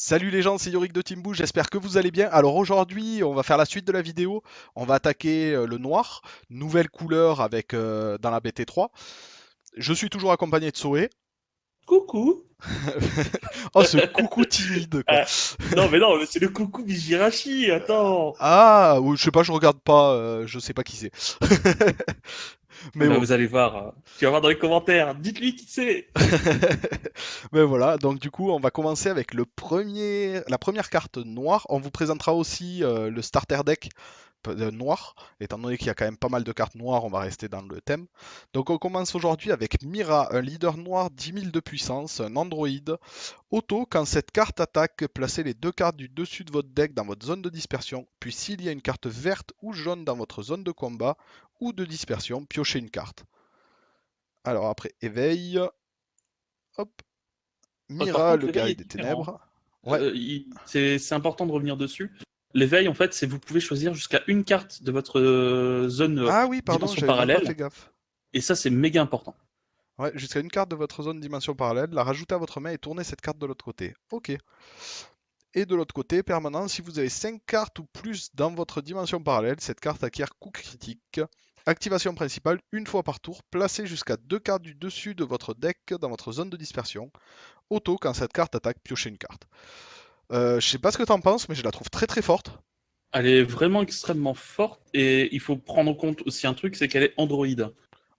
Salut les gens, c'est Yorick de Team Boo, j'espère que vous allez bien. Alors aujourd'hui, on va faire la suite de la vidéo. On va attaquer le noir, nouvelle couleur avec dans la BT3. Je suis toujours accompagné de Zoé. Coucou. Oh, ce coucou timide quoi. Ah, non, mais non, c'est le coucou Bijirachi, attends. Ah, ou je sais pas, je regarde pas, je sais pas qui c'est. Eh Mais ben, bon. vous allez voir, tu vas voir dans les commentaires, dites-lui qui c'est. Mais voilà, donc du coup, on va commencer avec la première carte noire. On vous présentera aussi le starter deck noir, étant donné qu'il y a quand même pas mal de cartes noires, on va rester dans le thème. Donc on commence aujourd'hui avec Mira, un leader noir 10 000 de puissance, un androïde. Auto, quand cette carte attaque, placez les deux cartes du dessus de votre deck dans votre zone de dispersion, puis s'il y a une carte verte ou jaune dans votre zone de combat ou de dispersion, piochez une carte. Alors après éveil, hop, Par Mira, contre, le l'éveil guerrier est des différent. ténèbres. Ouais. C'est important de revenir dessus. L'éveil, en fait, c'est vous pouvez choisir jusqu'à une carte de votre zone Ah oui, pardon, dimension j'avais même pas fait parallèle, gaffe. et ça, c'est méga important. Ouais, jusqu'à une carte de votre zone dimension parallèle, la rajoutez à votre main et tournez cette carte de l'autre côté. Ok. Et de l'autre côté, permanent, si vous avez 5 cartes ou plus dans votre dimension parallèle, cette carte acquiert coup critique. Activation principale, une fois par tour, placez jusqu'à 2 cartes du dessus de votre deck dans votre zone de dispersion. Auto, quand cette carte attaque, piochez une carte. Je sais pas ce que t'en penses, mais je la trouve très très forte. Elle est vraiment extrêmement forte, et il faut prendre en compte aussi un truc, c'est qu'elle est Android.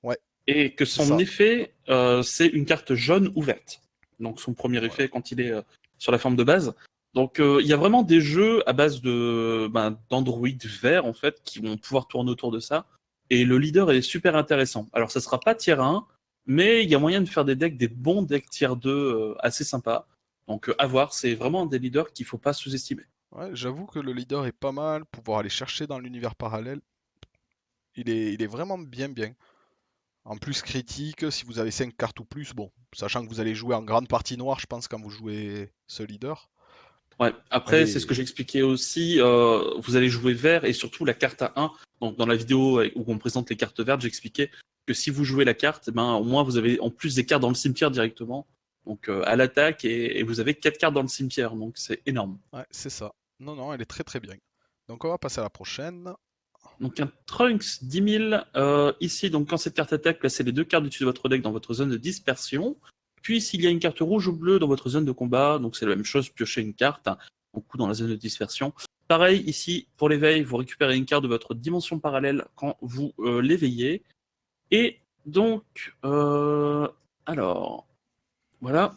Ouais, Et que c'est son ça. effet, c'est une carte jaune ou verte. Donc son premier Voilà. effet quand il est sur la forme de base. Donc il y a vraiment des jeux à base d'Android vert en fait qui vont pouvoir tourner autour de ça. Et le leader est super intéressant. Alors ça sera pas tier 1, mais il y a moyen de faire des bons decks tier 2 assez sympas. Donc à voir, c'est vraiment un des leaders qu'il faut pas sous-estimer. Ouais, j'avoue que le leader est pas mal, pouvoir aller chercher dans l'univers parallèle. Il est vraiment bien bien. En plus critique, si vous avez 5 cartes ou plus, bon, sachant que vous allez jouer en grande partie noire, je pense, quand vous jouez ce leader. Ouais. Elle Après, c'est ce que est. j'expliquais aussi. Vous allez jouer vert et surtout la carte à 1. Donc, dans la vidéo où on présente les cartes vertes, j'expliquais que si vous jouez la carte, eh ben, au moins vous avez en plus des cartes dans le cimetière directement. Donc, à l'attaque et vous avez 4 cartes dans le cimetière. Donc, c'est énorme. Ouais, c'est ça. Non, non, elle est très très bien. Donc on va passer à la prochaine. Donc, un Trunks 10 000. Ici, donc, quand cette carte attaque, placez les deux cartes du-dessus de votre deck dans votre zone de dispersion. Puis, s'il y a une carte rouge ou bleue dans votre zone de combat, donc c'est la même chose, piochez une carte, hein, au coup dans la zone de dispersion. Pareil, ici, pour l'éveil, vous récupérez une carte de votre dimension parallèle quand vous l'éveillez. Et donc, alors, voilà.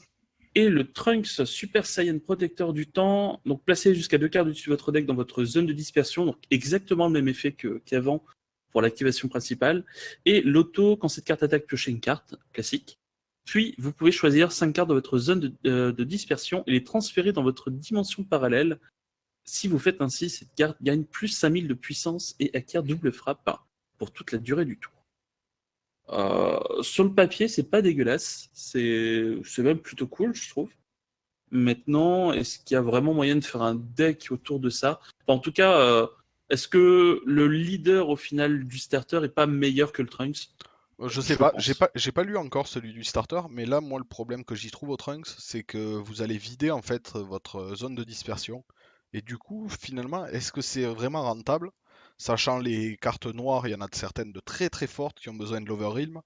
Et le Trunks Super Saiyan Protecteur du Temps, donc placez jusqu'à deux cartes au-dessus de votre deck dans votre zone de dispersion, donc exactement le même effet qu'avant pour l'activation principale. Et l'auto, quand cette carte attaque, piochez une carte, classique. Puis, vous pouvez choisir 5 cartes de votre zone de dispersion et les transférer dans votre dimension parallèle. Si vous faites ainsi, cette carte gagne plus 5000 de puissance et acquiert double frappe pour toute la durée du tour. Sur le papier, c'est pas dégueulasse, c'est même plutôt cool, je trouve. Maintenant, est-ce qu'il y a vraiment moyen de faire un deck autour de ça? Enfin, en tout cas, est-ce que le leader au final du starter est pas meilleur que le Trunks? Je sais Je pas, j'ai pense. pas, j'ai pas lu encore celui du starter, mais là, moi, le problème que j'y trouve au Trunks, c'est que vous allez vider en fait votre zone de dispersion. Et du coup, finalement, est-ce que c'est vraiment rentable? Sachant les cartes noires, il y en a de certaines de très très fortes qui ont besoin de l'Overwhelm.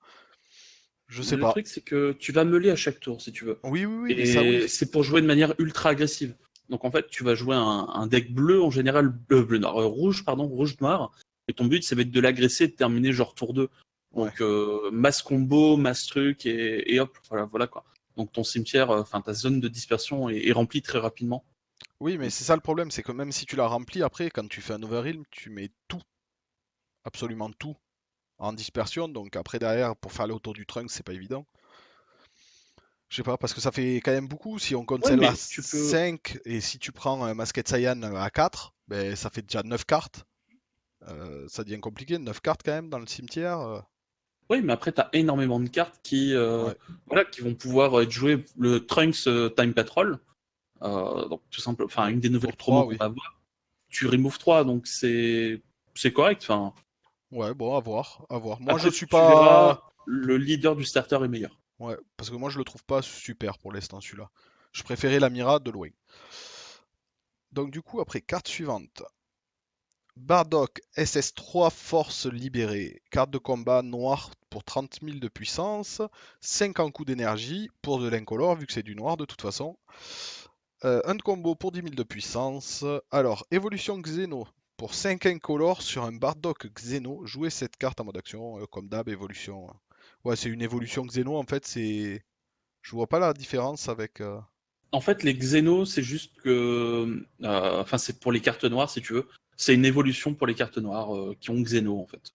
Je sais Le pas. truc, c'est que tu vas meuler à chaque tour, si tu veux. Oui, oui, oui, mais ça, oui. Et c'est pour jouer de manière ultra agressive. Donc en fait, tu vas jouer un deck bleu en général, bleu, noir, rouge, pardon, rouge-noir. Et ton but, ça va être de l'agresser et de terminer genre tour 2. Ouais. Donc masse combo, masse truc, et hop, voilà quoi. Donc ton cimetière, enfin ta zone de dispersion est remplie très rapidement. Oui, mais Donc, c'est ça le problème, c'est que même si tu la remplis après, quand tu fais un Overwhelm, tu mets tout, absolument tout, en dispersion. Donc après, derrière, pour faire aller autour du trunk, c'est pas évident. Je sais pas, parce que ça fait quand même beaucoup. Si on compte ouais, celle-là mais tu peux. 5 et si tu prends un Masked Saiyan à 4, ben, ça fait déjà 9 cartes. Ça devient compliqué, 9 cartes quand même dans le cimetière. Oui, mais après, tu as énormément de cartes Ouais, voilà, qui vont pouvoir être jouées. Le Trunks Time Patrol, donc tout simple, enfin une des nouvelles pour promos 3, qu'on oui. va avoir. Tu remove 3, donc c'est correct. Enfin, Ouais, bon, à voir, à voir. Moi, je après, suis tu pas. verras, le leader du starter est meilleur. Ouais, parce que moi, je le trouve pas super pour l'instant, celui-là. Je préférais la Mira de loin. Donc du coup, après, carte suivante. Bardock SS3 Force libérée. Carte de combat noire pour 30 000 de puissance. 50 coups d'énergie pour de l'incolore, vu que c'est du noir de toute façon. Un de combo pour 10 000 de puissance. Alors, évolution Xeno. Pour 5 incolores sur un Bardock Xeno, jouez cette carte en mode action, comme d'hab, évolution. Ouais, c'est une évolution Xeno en fait, c'est. Je vois pas la différence avec. En fait, les Xenos, c'est juste que. Enfin, c'est pour les cartes noires, si tu veux. C'est une évolution pour les cartes noires qui ont Xeno, en fait.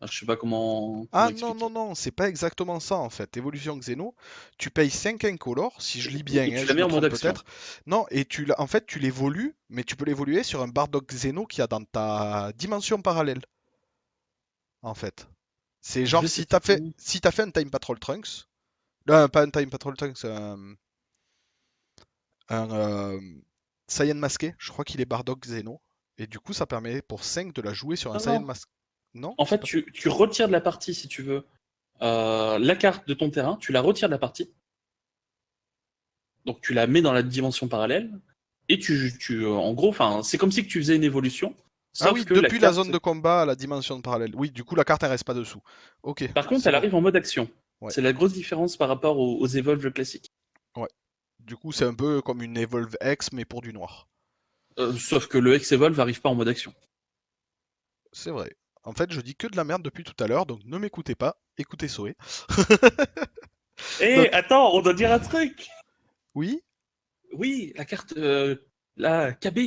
Je sais pas comment Ah non, non, expliquer. non, c'est pas exactement ça en fait. Évolution Xeno, tu payes 5 incolores, si je lis bien, Et hein, tu la je mets me en mode trompe action. peut-être. Non, et en fait, tu l'évolues, mais tu peux l'évoluer sur un Bardock Xeno qui a dans ta dimension parallèle, en fait. C'est Je genre sais plus. si t'as fait un Time Patrol Trunks, pas un Time Patrol Trunks, un Saiyan masqué, je crois qu'il est Bardock Xeno, et du coup ça permet pour 5 de la jouer sur un Non, Saiyan non. masqué. Non, En c'est fait, pas ça. tu retires de la partie, si tu veux, la carte de ton terrain, tu la retires de la partie. Donc, tu la mets dans la dimension parallèle. Et en gros, c'est comme si que tu faisais une évolution. Ah Sauf oui, que la depuis la carte. zone de combat à la dimension parallèle. Oui, du coup la carte elle reste pas dessous. Ok, Par contre, c'est elle bon. arrive en mode action. Ouais, C'est la grosse différence par rapport aux Evolve classiques. ouais. Du coup c'est un peu comme une Evolve X mais pour du noir. Sauf que le X-Evolve arrive pas en mode action. C'est vrai. En fait, je dis que de la merde depuis tout à l'heure, donc ne m'écoutez pas, écoutez Soé. Eh, Donc, attends, on doit dire un truc. oui. Oui, la carte, la KB.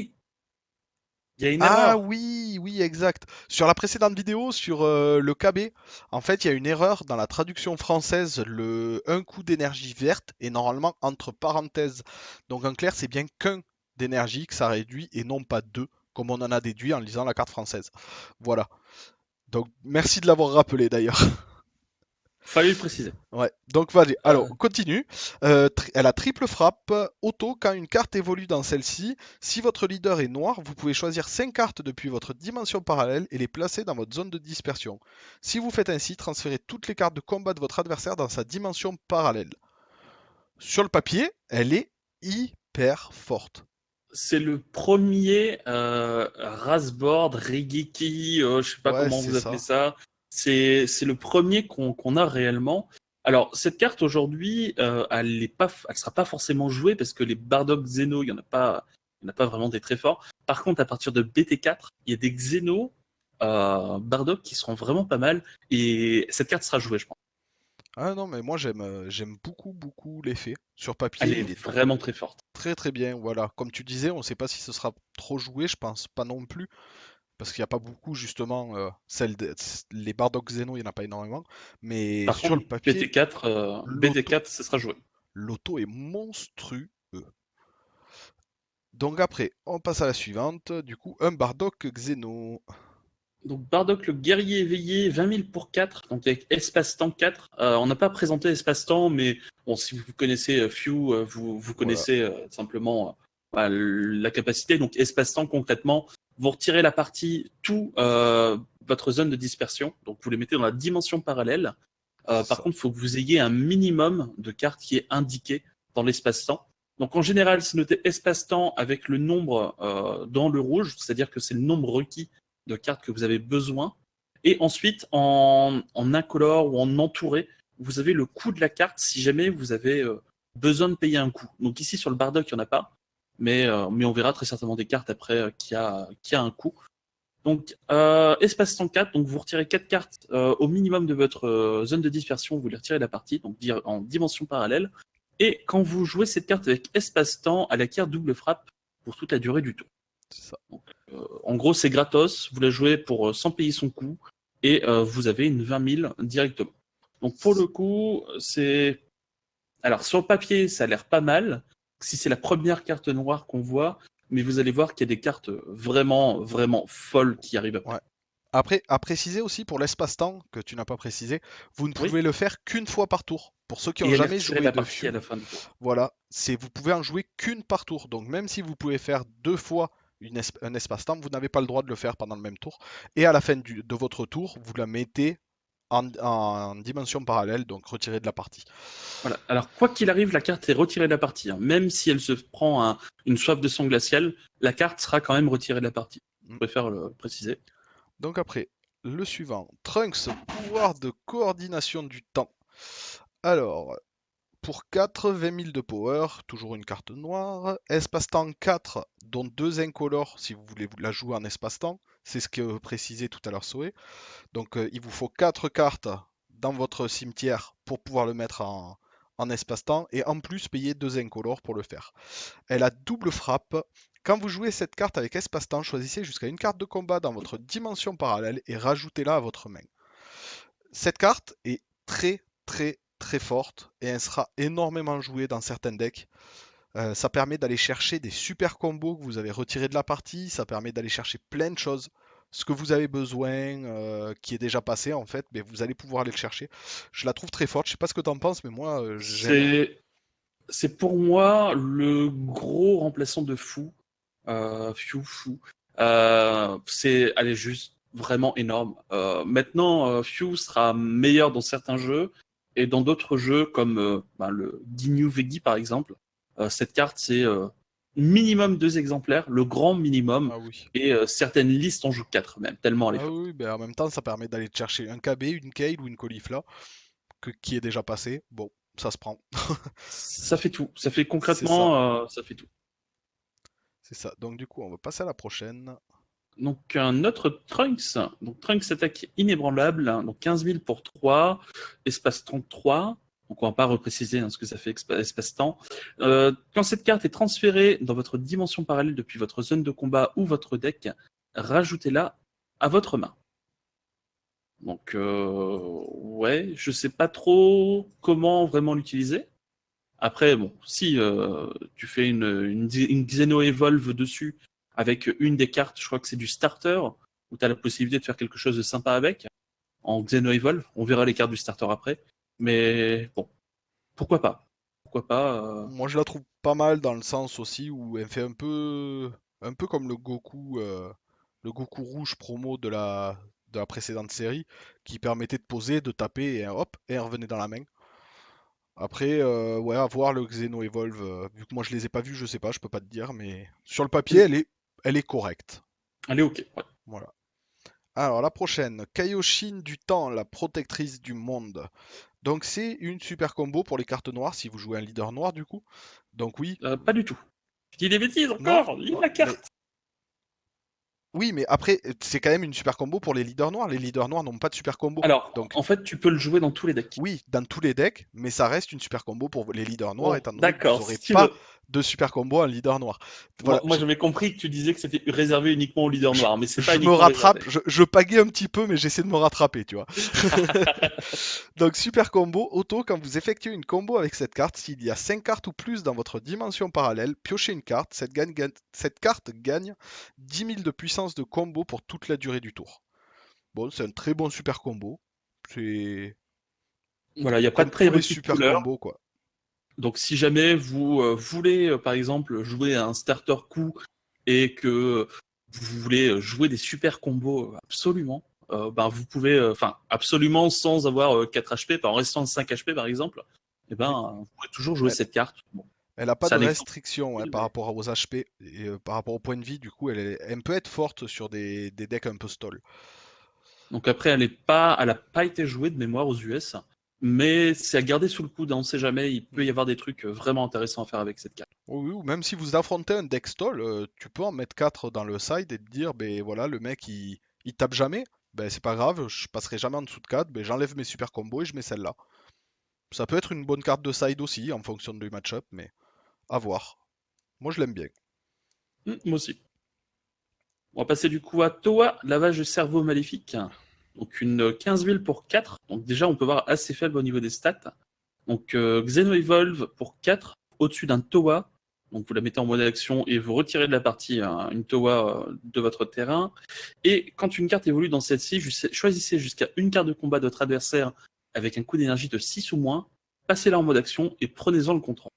Il y a une Ah erreur. oui, oui, exact. Sur la précédente vidéo, sur le KB, en fait, il y a une erreur dans la traduction française. Le un coup d'énergie verte est normalement entre parenthèses. Donc en clair, c'est bien qu'un d'énergie que ça réduit et non pas deux, comme on en a déduit en lisant la carte française. Voilà. Donc merci de l'avoir rappelé d'ailleurs. Fallait le préciser. Ouais, donc vas-y. Alors, Euh, continue. Elle a triple frappe. Auto, quand une carte évolue dans celle-ci, si votre leader est noir, vous pouvez choisir 5 cartes depuis votre dimension parallèle et les placer dans votre zone de dispersion. Si vous faites ainsi, transférez toutes les cartes de combat de votre adversaire dans sa dimension parallèle. Sur le papier, elle est hyper forte. c'est le premier Rasboard, Regeki, je sais pas Ouais, comment c'est vous appelez ça. ça. C'est le premier qu'on a réellement. Alors, cette carte aujourd'hui, elle sera pas forcément jouée parce que les Bardock Xeno, il y en a pas vraiment des très forts. Par contre, à partir de BT4, il y a des Xeno Bardock qui seront vraiment pas mal et cette carte sera jouée, je pense. Ah non, mais moi j'aime beaucoup, beaucoup l'effet. Sur papier, Elle est il est vraiment très forte. très très bien. Voilà. Comme tu disais, on ne sait pas si ce sera trop joué, je pense pas non plus. Parce qu'il n'y a pas beaucoup justement, les Bardock Xeno, il n'y en a pas énormément, mais Par sur contre, le papier, BT4, l'auto, BT4, ce sera joué. l'auto est monstrueux. Donc après, on passe à la suivante, du coup, un Bardock Xeno. Donc Bardock le guerrier éveillé, 20 000 pour 4, donc avec espace-temps 4. On n'a pas présenté espace-temps, mais bon, si vous connaissez Few, vous Voilà, connaissez simplement bah, la capacité. Donc espace-temps, concrètement, vous retirez la partie tout votre zone de dispersion, donc vous les mettez dans la dimension parallèle. c'est Par ça. contre, il faut que vous ayez un minimum de cartes qui est indiqué dans l'espace-temps. Donc en général, c'est noté espace-temps avec le nombre dans le rouge, c'est-à-dire que c'est le nombre requis de cartes que vous avez besoin. Et ensuite, en incolore ou en entouré, vous avez le coût de la carte si jamais vous avez besoin de payer un coût. Donc ici, sur le Bardock, il n'y en a pas, mais on verra très certainement des cartes après qui a un coût. Donc, espace 104, donc vous retirez 4 cartes au minimum de votre zone de dispersion, vous les retirez de la partie, donc en dimension parallèle. Et quand vous jouez cette carte avec espace-temps, elle acquiert double frappe pour toute la durée du tour. C'est ça. Donc, en gros, c'est gratos, vous la jouez pour sans payer son coût, et vous avez une 20 000 directement. Donc pour le coup, c'est... Alors sur le papier, ça a l'air pas mal, si c'est la première carte noire qu'on voit, mais vous allez voir qu'il y a des cartes vraiment, vraiment folles qui arrivent après. Ouais. Après, à préciser aussi pour l'espace-temps, que tu n'as pas précisé, vous ne Oui, pouvez le faire qu'une fois par tour. Pour ceux qui n'ont et elle est jamais retirée de joué la de partie à Few, la fin du tour. voilà, vous pouvez en jouer qu'une par tour. Donc même si vous pouvez faire deux fois un espace-temps, vous n'avez pas le droit de le faire pendant le même tour. Et à la fin de votre tour, vous la mettez en dimension parallèle, donc retirée de la partie. Voilà. Alors, quoi qu'il arrive, la carte est retirée de la partie. Même si elle se prend une soif de sang glacial, la carte sera quand même retirée de la partie. Je préfère le préciser. Donc après, le suivant. Trunks, pouvoir de coordination du temps. Alors, pour 4, 20 000 de power, toujours une carte noire. Espace-temps 4, dont 2 incolores si vous voulez la jouer en espace-temps. C'est ce que précisait tout à l'heure Zoé. Donc il vous faut 4 cartes dans votre cimetière pour pouvoir le mettre en espace-temps. Et en plus payer 2 incolores pour le faire. Elle a double frappe. Quand vous jouez cette carte avec espace-temps, choisissez jusqu'à une carte de combat dans votre dimension parallèle et rajoutez-la à votre main. Cette carte est très très très forte et elle sera énormément jouée dans certains decks. Ça permet d'aller chercher des super combos que vous avez retirés de la partie, ça permet d'aller chercher plein de choses. Ce que vous avez besoin, qui est déjà passé en fait, mais vous allez pouvoir aller le chercher. Je la trouve très forte, je sais pas ce que tu en penses, mais moi j'aime. C'est pour moi le gros remplaçant de Fou. Fou. Elle est juste vraiment énorme. Maintenant, Few sera meilleur dans certains jeux et dans d'autres jeux comme le Ginyu Vegi par exemple. Cette carte c'est minimum 2 exemplaires, le grand minimum, Ah oui. et certaines listes en jouent 4 même, tellement elle est Ah forte. oui, ben en même temps, ça permet d'aller te chercher un KB, une Kale ou une Caulifla qui est déjà passé. Bon, ça se prend. Ça fait tout. Ça fait C'est ça, concrètement, ça fait tout. c'est ça. Donc du coup, on va passer à la prochaine. Donc un autre Trunks. Donc Trunks attaque inébranlable. Donc 15 000 pour 3. Espace 33. Donc on va pas repréciser ce que ça fait espace-temps. Quand cette carte est transférée dans votre dimension parallèle depuis votre zone de combat ou votre deck, rajoutez-la à votre main. Donc ouais, je sais pas trop comment vraiment l'utiliser. Après, bon, si tu fais une Xeno Evolve dessus avec une des cartes, je crois que c'est du starter, où tu as la possibilité de faire quelque chose de sympa avec, en Xeno Evolve. On verra les cartes du starter après. Mais bon, pourquoi pas. Pourquoi pas. Moi, je la trouve pas mal dans le sens aussi où elle fait un peu comme le Goku rouge promo de la précédente série, qui permettait de poser, de taper et hop, et elle revenait dans la main. Après, ouais, à voir le Xeno Evolve. Vu que moi je les ai pas vus, je sais pas, je peux pas te dire, mais sur le papier, elle est correcte. Allez, ok. Ouais. Voilà. Alors la prochaine, Kaioshin du temps, la protectrice du monde. Donc c'est une super combo pour les cartes noires si vous jouez un leader noir du coup. Donc oui, Pas du tout. Je dis des bêtises non, encore. Lis la mais carte. oui, mais après c'est quand même une super combo pour les leaders noirs. Les leaders noirs n'ont pas de super combo. Alors, Donc en fait, tu peux le jouer dans tous les decks. oui, dans tous les decks, mais ça reste une super combo pour les leaders noirs Bon, étant donné que vous d'accord, n'aurez si tu pas veux. de super combo en leader noir. Moi, Voilà, moi j'avais compris que tu disais que c'était réservé uniquement aux leaders je, noirs, mais c'est pas je me uniquement rattrape, réservé. je pagaie un petit peu, mais j'essaie de me rattraper, tu vois. Donc super combo, auto, quand vous effectuez une combo avec cette carte, s'il y a 5 cartes ou plus dans votre dimension parallèle, piochez une carte, cette carte gagne 10 000 de puissance de combo pour toute la durée du tour. Bon, c'est un très bon super combo, c'est Voilà, il n'y a pas de comme tous les prérequis de super couleur. combos, quoi. Donc, si jamais vous voulez, par exemple, jouer à un starter coup et que vous voulez jouer des super combos absolument, ben vous pouvez, enfin, absolument sans avoir 4 HP, en restant de 5 HP par exemple, et ben, Oui, vous pourrez toujours jouer elle, cette carte. Bon, elle a pas c'est de un exemple. restriction ouais, par Mais... rapport aux HP et par rapport au point de vie, du coup, elle peut être forte sur des decks un peu stall. Donc après, elle n'a pas été jouée de mémoire aux US, mais c'est à garder sous le coude, on ne sait jamais, il peut y avoir des trucs vraiment intéressants à faire avec cette carte. Oui, ou même si vous affrontez un deck stall, tu peux en mettre 4 dans le side et te dire, ben voilà, le mec il tape jamais, ben c'est pas grave, je passerai jamais en dessous de 4, ben j'enlève mes super combos et je mets celle-là. Ça peut être une bonne carte de side aussi, en fonction du match-up, mais à voir. Moi je l'aime bien. Moi aussi. On va passer du coup à Toa, lavage de cerveau maléfique. Donc une 15 000 pour 4. Donc déjà, on peut voir assez faible au niveau des stats. Donc Xeno Evolve pour 4, au-dessus d'un Toa. Donc vous la mettez en mode action et vous retirez de la partie une Toa de votre terrain. Et quand une carte évolue dans celle-ci, choisissez jusqu'à une carte de combat de votre adversaire avec un coût d'énergie de 6 ou moins, passez-la en mode action et prenez-en le contrôle.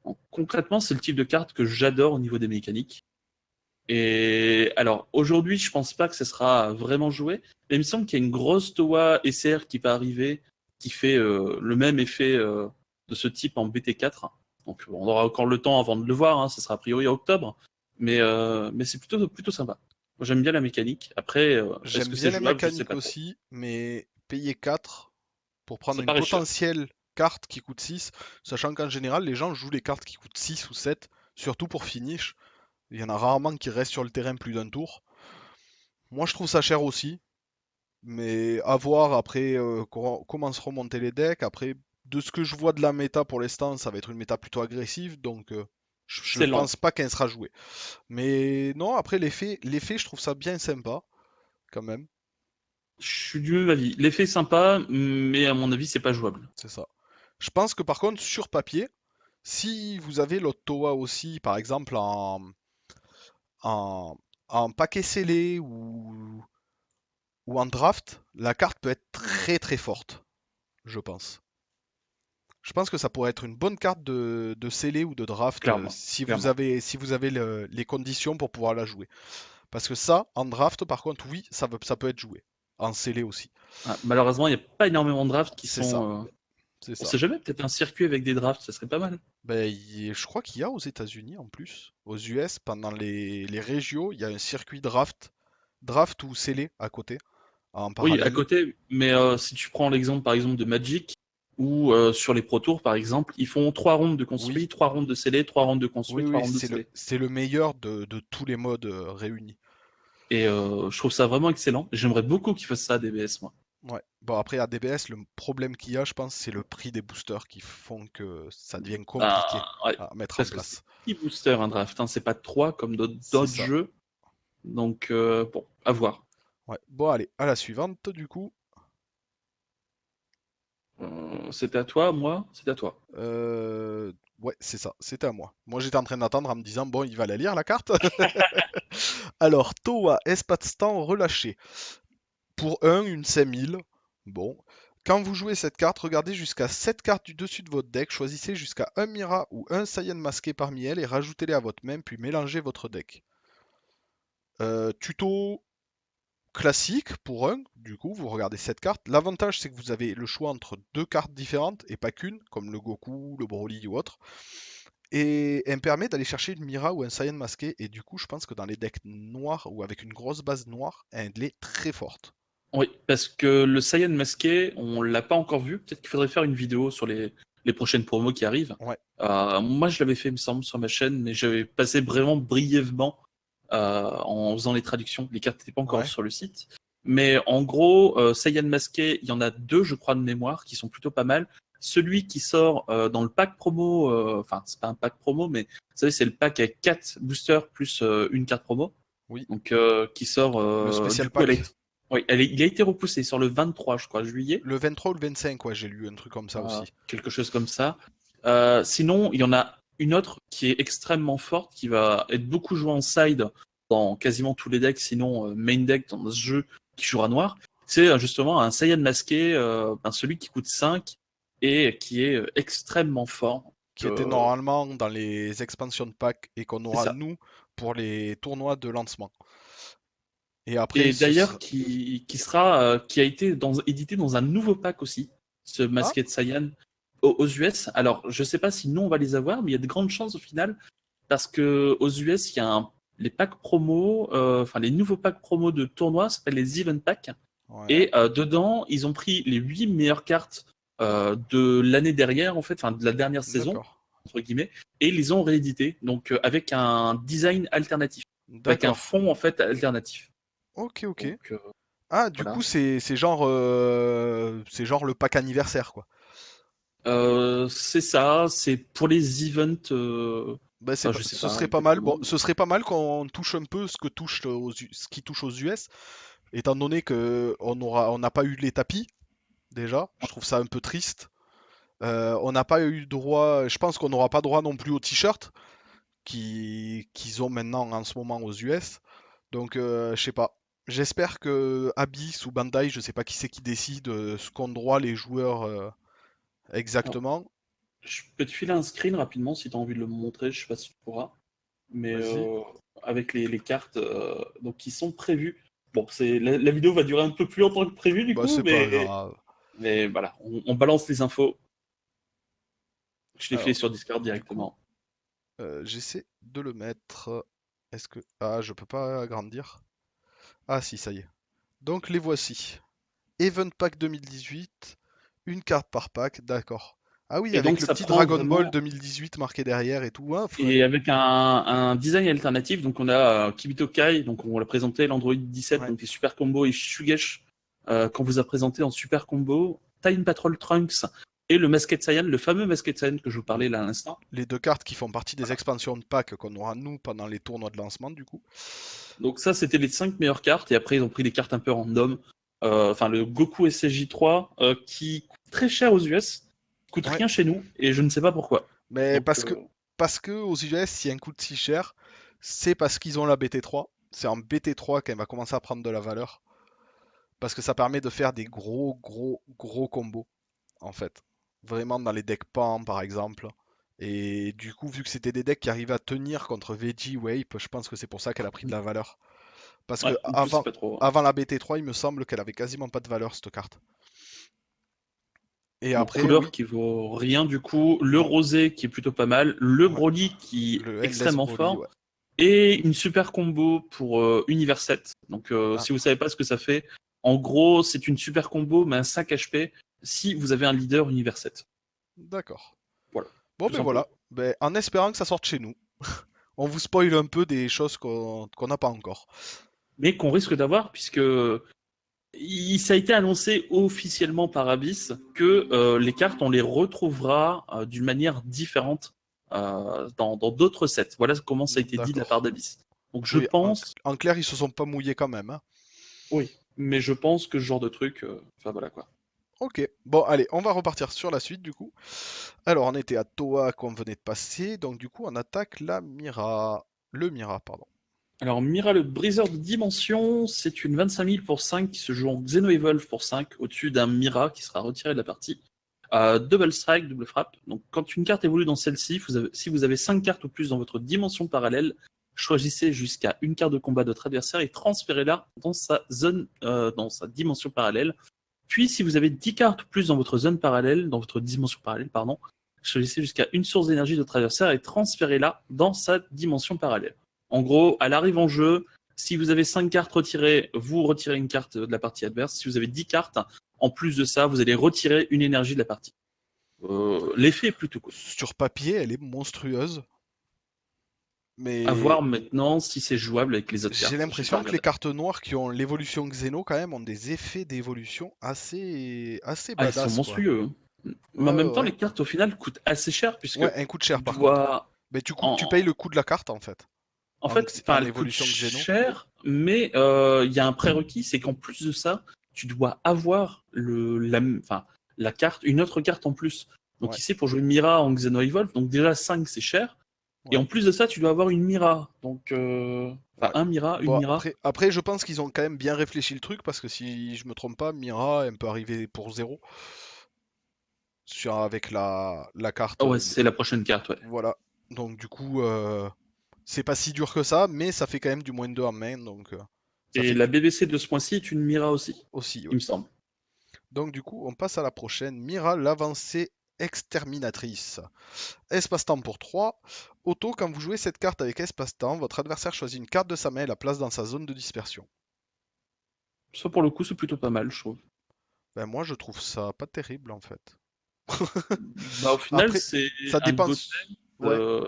Donc, concrètement, c'est le type de carte que j'adore au niveau des mécaniques. Et alors, aujourd'hui, je pense pas que ce sera vraiment joué, mais il me semble qu'il y a une grosse Towa SR qui va arriver, qui fait le même effet de ce type en BT4. Donc, on aura encore le temps avant de le voir, hein, ce sera a priori en octobre, mais c'est plutôt sympa. Moi, j'aime bien la mécanique. Après, est-ce J'aime que bien c'est la jouable? Je sais mécanique pas trop. aussi, mais payer 4 pour prendre Ça une paraît cher. potentielle carte qui coûte 6, sachant qu'en général, les gens jouent les cartes qui coûtent 6 ou 7, surtout pour finish. Il y en a rarement qui restent sur le terrain plus d'un tour. Moi, je trouve ça cher aussi, mais à voir après comment se remonter les decks. Après, de ce que je vois de la méta pour l'instant, ça va être une méta plutôt agressive, donc je C'est lent. pense pas qu'elle sera jouée. Mais non, après, l'effet, je trouve ça bien sympa, quand même, Je suis du même avis. L'effet est sympa, mais à mon avis, c'est pas jouable. c'est ça. Je pense que par contre, sur papier, si vous avez l'autre Toa aussi, par exemple en, en paquet scellé ou en draft, la carte peut être très très forte, je pense. Je pense que ça pourrait être une bonne carte de scellé ou de draft Clairement. Clairement. si vous avez les conditions pour pouvoir la jouer. Parce que ça, en draft, par contre, oui, ça peut être joué. En scellé aussi. Ah, malheureusement, il n'y a pas énormément de drafts qui C'est ça, sont. c'est On ça. sait jamais, peut-être un circuit avec des drafts, ça serait pas mal. Ben, je crois qu'il y a aux États-Unis en plus. Aux US, pendant les régios, il y a un circuit draft ou scellé à côté, en Oui, à parallèle. côté, mais si tu prends l'exemple par exemple de Magic, ou sur les Pro Tours par exemple, ils font 3 rondes de construit, Oui, 3 rondes de scellé, 3 rondes de oui, construit, trois oui, rondes de scellé. c'est le meilleur de tous les modes réunis. Et je trouve ça vraiment excellent. J'aimerais beaucoup qu'ils fassent ça à DBS, moi. Ouais. Bon, après, à DBS, le problème qu'il y a, je pense, c'est le prix des boosters qui font que ça devient compliqué Ah, ouais, à mettre en parce que c'est place. 6 boosters un draft, hein, c'est pas 3 comme C'est d'autres ça. jeux. Donc bon, à voir. Ouais. Bon, allez, à la suivante, du coup. C'était à toi, moi, c'était à toi. Ouais, c'est ça, c'était à moi. Moi, j'étais en train d'attendre en me disant, bon, il va la lire, la carte. Alors, Toa, Espace-Temps relâché. Pour un, une 5000. Bon. Quand vous jouez cette carte, regardez jusqu'à 7 cartes du dessus de votre deck, choisissez jusqu'à un Mira ou un Saiyan masqué parmi elles et rajoutez-les à votre main, puis mélangez votre deck. Tuto classique pour un, du coup, vous regardez cette carte. L'avantage, c'est que vous avez le choix entre deux cartes différentes et pas qu'une, comme le Goku, le Broly ou autre. Et elle me permet d'aller chercher une Mira ou un Saiyan masqué. Et du coup, je pense que dans les decks noirs ou avec une grosse base noire, elle est très forte. Oui, parce que le Saiyan masqué, on l'a pas encore vu. Peut-être qu'il faudrait faire une vidéo sur les prochaines promos qui arrivent. Ouais, Moi, je l'avais fait, il me semble, sur ma chaîne, mais j'avais passé vraiment brièvement en faisant les traductions. Les cartes n'étaient pas encore ouais, sur le site. Mais en gros, Saiyan masqué, il y en a deux, je crois, de mémoire, qui sont plutôt pas mal. Celui qui sort dans le pack promo, enfin, c'est pas un pack promo, mais vous savez, c'est le pack avec 4 boosters plus une carte promo. oui. Donc, qui sort, Le du spécial coup, pack. oui, il a été repoussé sur le 23, je crois, juillet, Le 23 ou le 25, ouais, j'ai lu un truc comme ça aussi. quelque chose comme ça. Sinon, il y en a une autre qui est extrêmement forte, qui va être beaucoup jouée en side dans quasiment tous les decks, sinon main deck dans ce jeu qui jouera noir. C'est justement un Saiyan masqué, celui qui coûte 5 et qui est extrêmement fort. Qui était Euh, normalement dans les expansion packs et qu'on c'est aura ça. nous pour les tournois de lancement. Et après, Et ce d'ailleurs, sera. qui a été édité dans un nouveau pack aussi, ce Ah, masqué de Saiyan aux US. Alors, je sais pas si nous on va les avoir, mais il y a de grandes chances au final, parce que aux US, il y a les packs promo, enfin les nouveaux packs promo de tournois, ça s'appelle les Event Packs. ouais, Et dedans, ils ont pris les 8 meilleures cartes de l'année dernière, en fait, enfin de la dernière saison, d'accord. entre guillemets, et ils les ont réédités, donc avec un design alternatif, avec un D'accord. fond en fait alternatif. Ok, ok. Donc Ah, du coup, voilà. c'est genre le pack anniversaire, quoi. C'est ça, c'est pour les events, Bah, je sais ce pas serait pas mal. Bon, exactement. ce serait pas mal qu'on touche un peu ce qui touche aux US, étant donné que on n'a pas eu les tapis déjà. Je trouve ça un peu triste. On n'a pas eu droit. Je pense qu'on n'aura pas droit non plus aux t-shirts qu'ils ont maintenant en ce moment aux US. Donc, je sais pas. J'espère que Abyss ou Bandai, je sais pas qui c'est qui décide ce qu'ont droit les joueurs Alors, exactement. je peux te filer un screen rapidement si tu as envie de le montrer, je sais pas si tu pourras. Mais Vas-y. avec les cartes donc, qui sont prévues. Bon, la vidéo va durer un peu plus longtemps que prévu du Bah, coup, c'est pas grave. mais voilà, on balance les infos. Je les fais Alors, sur Discord du coup, directement. j'essaie de le mettre. Est-ce que... Ah, je peux pas agrandir. Ah si, ça y est. Donc les voici. Event Pack 2018, une carte par pack, d'accord. Ah oui, Et avec donc le ça petit prend Dragon Ball vraiment 2018 marqué derrière et tout. Hein, et avec un design alternatif. Donc on a Kibito Kai, donc on l'a présenté l'Android 17, ouais. donc les super combos et Shugesh qu'on vous a présenté en super combo, Time Patrol Trunks et le Masked Saiyan, le fameux Masked Saiyan que je vous parlais là à l'instant. Les deux cartes qui font partie des Voilà. expansions de pack qu'on aura nous pendant les tournois de lancement du coup. Donc ça c'était les 5 meilleures cartes et après ils ont pris des cartes un peu random. Enfin le Goku SSJ3 qui coûte très cher aux US, coûte Ouais. rien chez nous et je ne sais pas pourquoi. Mais Donc parce que aux US, si un coûte si cher, c'est parce qu'ils ont la BT3. C'est en BT3 qu'elle va commencer à prendre de la valeur. Parce que ça permet de faire des gros, gros, gros combos, en fait. Vraiment dans les decks PAM, par exemple. Et du coup, vu que c'était des decks qui arrivaient à tenir contre Veggie, Wape, je pense que c'est pour ça qu'elle a pris de la valeur. Parce ouais, que je sais avant, pas trop. avant la BT3, il me semble qu'elle avait quasiment pas de valeur, cette carte. Et Donc après, couleur oui, qui vaut rien du coup, le non, rosé qui est plutôt pas mal, le ouais, Broly qui est le Endless extrêmement Broly, fort, ouais. et une super combo pour Univers 7. Donc Ah, si vous savez pas ce que ça fait, en gros c'est une super combo mais un 5 HP si vous avez un leader Univers 7. d'accord. Voilà, Bon, tout ben simplement. voilà. Ben, en espérant que ça sorte chez nous. On vous spoil un peu des choses qu'on n'a pas encore. Mais qu'on risque d'avoir puisque ça a été annoncé officiellement par Abyss que les cartes, on les retrouvera d'une manière différente dans d'autres sets. Voilà comment ça a été dit de la part D'accord. d'Abyss. Donc je Oui, pense, en clair, ils se sont pas mouillés quand même. Hein. oui, mais je pense que ce genre de truc, enfin voilà quoi. Ok, bon, allez, on va repartir sur la suite du coup. Alors, on était à Toa qu'on venait de passer, donc du coup, on attaque la Mira. Le Mira, pardon. Alors Mira le briseur de dimension, c'est une 25 000 pour 5 qui se joue en Xenoevolve pour 5 au-dessus d'un Mira qui sera retiré de la partie. Double strike, double frappe. Donc quand une carte évolue dans celle-ci, si vous avez 5 cartes ou plus dans votre dimension parallèle, choisissez jusqu'à une carte de combat de votre adversaire et transférez-la dans sa zone, dans sa dimension parallèle. Puis si vous avez 10 cartes ou plus dans votre zone parallèle, dans votre dimension parallèle, pardon, choisissez jusqu'à une source d'énergie de votre adversaire et transférez-la dans sa dimension parallèle. En gros, elle arrive en jeu. Si vous avez 5 cartes retirées, vous retirez une carte de la partie adverse. Si vous avez 10 cartes, en plus de ça, vous allez retirer une énergie de la partie. L'effet est plutôt cool. Sur papier, elle est monstrueuse, À mais voir maintenant si c'est jouable avec les autres j'ai cartes. J'ai pas l'impression que les regardé. cartes noires qui ont l'évolution Xeno quand même ont des effets d'évolution assez Ah, ils sont badass quoi. monstrueux, hein. Ouais, Mais en même ouais, temps, ouais. les cartes au final coûtent assez cher puisque Ouais, un coup de cher tu par contre. dois Mais tu payes en, le coût de la carte en fait. En fait, enfin, En elle coûte évolution Xeno. cher, mais il y a un prérequis, c'est qu'en plus de ça, tu dois avoir enfin, la carte, une autre carte en plus. Donc Ouais, ici, pour jouer Mira en Xenoevolve, donc déjà 5 c'est cher. Et ouais, en plus de ça, tu dois avoir une Mira. Donc, enfin, ouais. un Mira, une Bon, Mira. après, je pense qu'ils ont quand même bien réfléchi le truc parce que si je me trompe pas, Mira, elle peut arriver pour zéro avec la carte. Ah ouais, c'est la prochaine carte, ouais. Voilà. Donc, du coup, c'est pas si dur que ça, mais ça fait quand même du moins 2 en main. Donc, ça Et fait la du BBC de ce mois-ci est une Mira aussi, aussi. Ouais. il me semble. Donc, du coup, on passe à la prochaine. Mira, l'avancée exterminatrice. Espace-temps pour 3. Auto, quand vous jouez cette carte avec espace-temps, votre adversaire choisit une carte de sa main et la place dans sa zone de dispersion. Ça, pour le coup, c'est plutôt pas mal, je trouve. Ben moi, je trouve ça pas terrible en fait. Bah, au final, Après, c'est ça un dépend. Goten Ouais.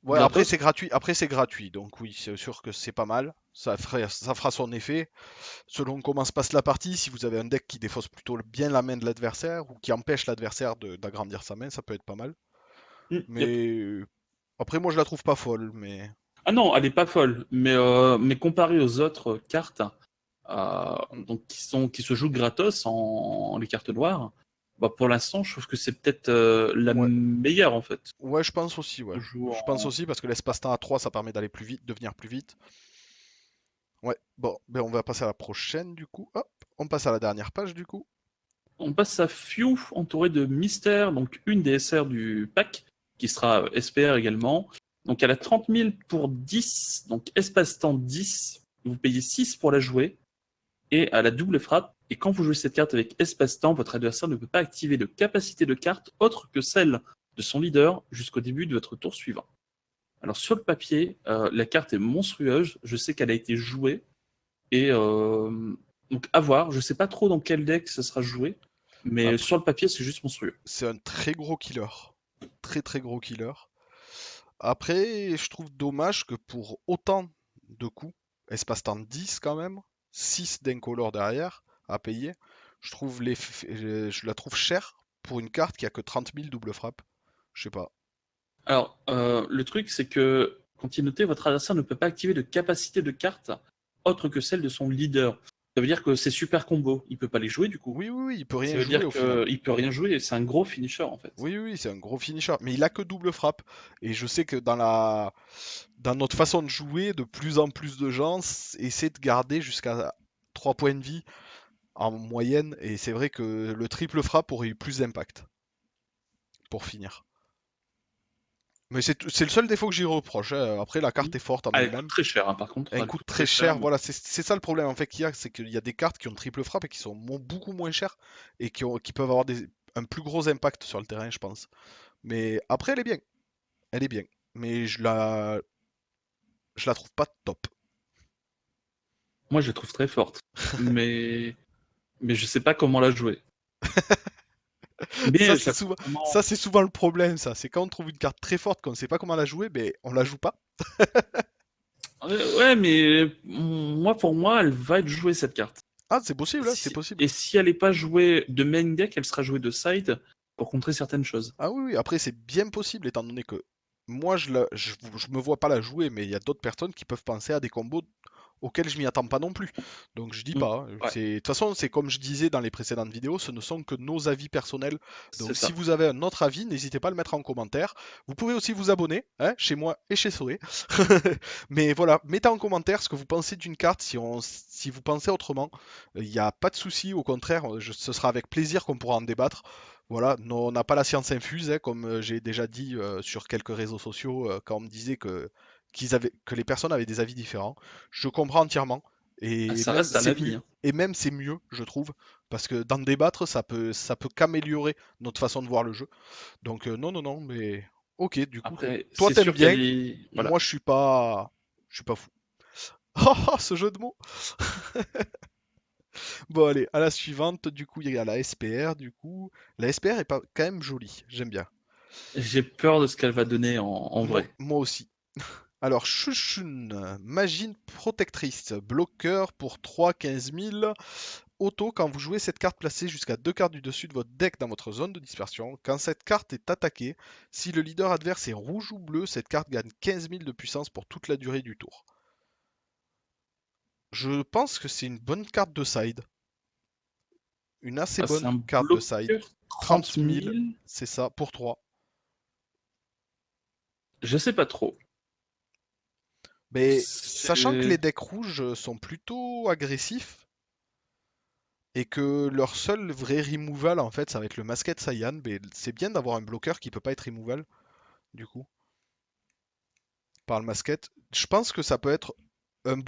Ouais, après gratos. c'est gratuit. Après c'est gratuit, donc oui, c'est sûr que c'est pas mal. Ça fera son effet. Selon comment se passe la partie, si vous avez un deck qui défausse plutôt bien la main de l'adversaire ou qui empêche l'adversaire d'agrandir sa main, ça peut être pas mal. Yep. Mais après, moi je la trouve pas folle, mais Ah non, elle est pas folle, mais comparée aux autres cartes, Mm. donc qui se jouent gratos en les cartes noires, bah pour l'instant, je trouve que c'est peut-être la ouais, meilleure en fait. ouais, je pense aussi, ouais. Se joue Je pense en... aussi parce que l'espace-temps à 3, ça permet d'aller plus vite, de venir plus vite. Ouais, bon, ben on va passer à la prochaine du coup. Hop, on passe à la dernière page du coup. On passe à Few, entouré de Mystère, donc une des SR du pack, qui sera SPR également. Donc elle a 30 000 pour 10, donc espace-temps 10. Vous payez 6 pour la jouer. Et à la double frappe. Et quand vous jouez cette carte avec espace-temps, votre adversaire ne peut pas activer de capacité de carte autre que celle de son leader jusqu'au début de votre tour suivant. Alors sur le papier, la carte est monstrueuse. Je sais qu'elle a été jouée. Et donc à voir. Je sais pas trop dans quel deck ça sera joué. Mais Après, sur le papier, c'est juste monstrueux. c'est un très gros killer. Très très gros killer. Après, je trouve dommage que pour autant de coups, espace-temps 10 quand même, 6 d'incolore derrière à payer, je la trouve chère pour une carte qui a que 30 000 double frappe. Je sais pas. Alors, le truc, c'est que, quand il est noté, votre adversaire ne peut pas activer de capacité de carte autre que celle de son leader. Ça veut dire que c'est super combo. Il peut pas les jouer, du coup. Oui, oui, oui, il peut Ça rien veut jouer dire au final. qu'il peut rien jouer et c'est un gros finisher, en fait. Oui, oui, oui, c'est un gros finisher. Mais il a que double frappe. Et je sais que dans notre façon de jouer, de plus en plus de gens essaient de garder jusqu'à 3 points de vie en moyenne. Et c'est vrai que le triple frappe aurait eu plus d'impact pour finir. Mais c'est le seul défaut que j'y reproche, hein. Après, la carte est forte en Ah, elle coûte elle-même. très cher, hein, par contre. Elle Elle coûte coûte très très cher. cher. Voilà, c'est ça le problème en fait qu'il y a, c'est qu'il y a des cartes qui ont triple frappe et qui sont beaucoup moins chères et qui peuvent avoir un plus gros impact sur le terrain, je pense. Mais après, elle est bien. Elle est bien. Mais je la trouve pas top. Moi, je la trouve très forte. Mais, mais je sais pas comment la jouer. Ça, Mais c'est ça souvent, coûte vraiment. ça, c'est souvent le problème, ça. C'est quand on trouve une carte très forte, qu'on ne sait pas comment la jouer, mais on la joue pas. Ouais, mais moi, pour moi, elle va être jouée, cette carte. Ah, c'est possible, hein, c'est possible. Et si elle n'est pas jouée de main deck, elle sera jouée de side pour contrer certaines choses. Ah oui, oui, après c'est bien possible étant donné que moi je me vois pas la jouer, mais il y a d'autres personnes qui peuvent penser à des combos auxquels je m'y attends pas non plus. Donc je dis Mm. pas, hein. Ouais, De toute façon, c'est comme je disais dans les précédentes vidéos, ce ne sont que nos avis personnels. c'est Donc si ça. vous avez un autre avis, n'hésitez pas à le mettre en commentaire. Vous pouvez aussi vous abonner, hein, chez moi et chez Soé. Mais voilà, mettez en commentaire ce que vous pensez d'une carte si vous pensez autrement. Il n'y a pas de souci, au contraire, ce sera avec plaisir qu'on pourra en débattre. Voilà, on n'a pas la science infuse, hein, comme j'ai déjà dit sur quelques réseaux sociaux quand on me disait que les personnes avaient des avis différents. Je comprends entièrement. Ah, Et ça même reste un c'est avis, mieux. hein. Et même c'est mieux, je trouve, parce que d'en débattre, ça peut qu'améliorer notre façon de voir le jeu. Donc non, non, non, mais ok, du coup, Après, toi c'est t'aimes sûr qu'il y a bien, des. Voilà. moi je suis pas fou. Oh, oh, ce jeu de mots. Bon allez, à la suivante, du coup il y a la SPR, du coup, la SPR est pas quand même jolie, j'aime bien. J'ai peur de ce qu'elle va donner en Moi, vrai. moi aussi. Alors, Shushun, Magine Protectrice, bloqueur pour 3, 15 000. Auto, quand vous jouez cette carte, placez jusqu'à 2 cartes du dessus de votre deck dans votre zone de dispersion. Quand cette carte est attaquée, si le leader adverse est rouge ou bleu, cette carte gagne 15 000 de puissance pour toute la durée du tour. Je pense que c'est une bonne carte de side. Une assez Ah, c'est bonne un carte de side. bloqueur 30 30 000, 000. c'est ça, pour 3. Je sais pas trop. Mais sachant que les C'est. decks rouges sont plutôt agressifs, et que leur seul vrai removal en fait ça va être le Masked Saiyan, mais c'est bien d'avoir un bloqueur qui peut pas être removal du coup par le Masked. Je pense que ça peut être une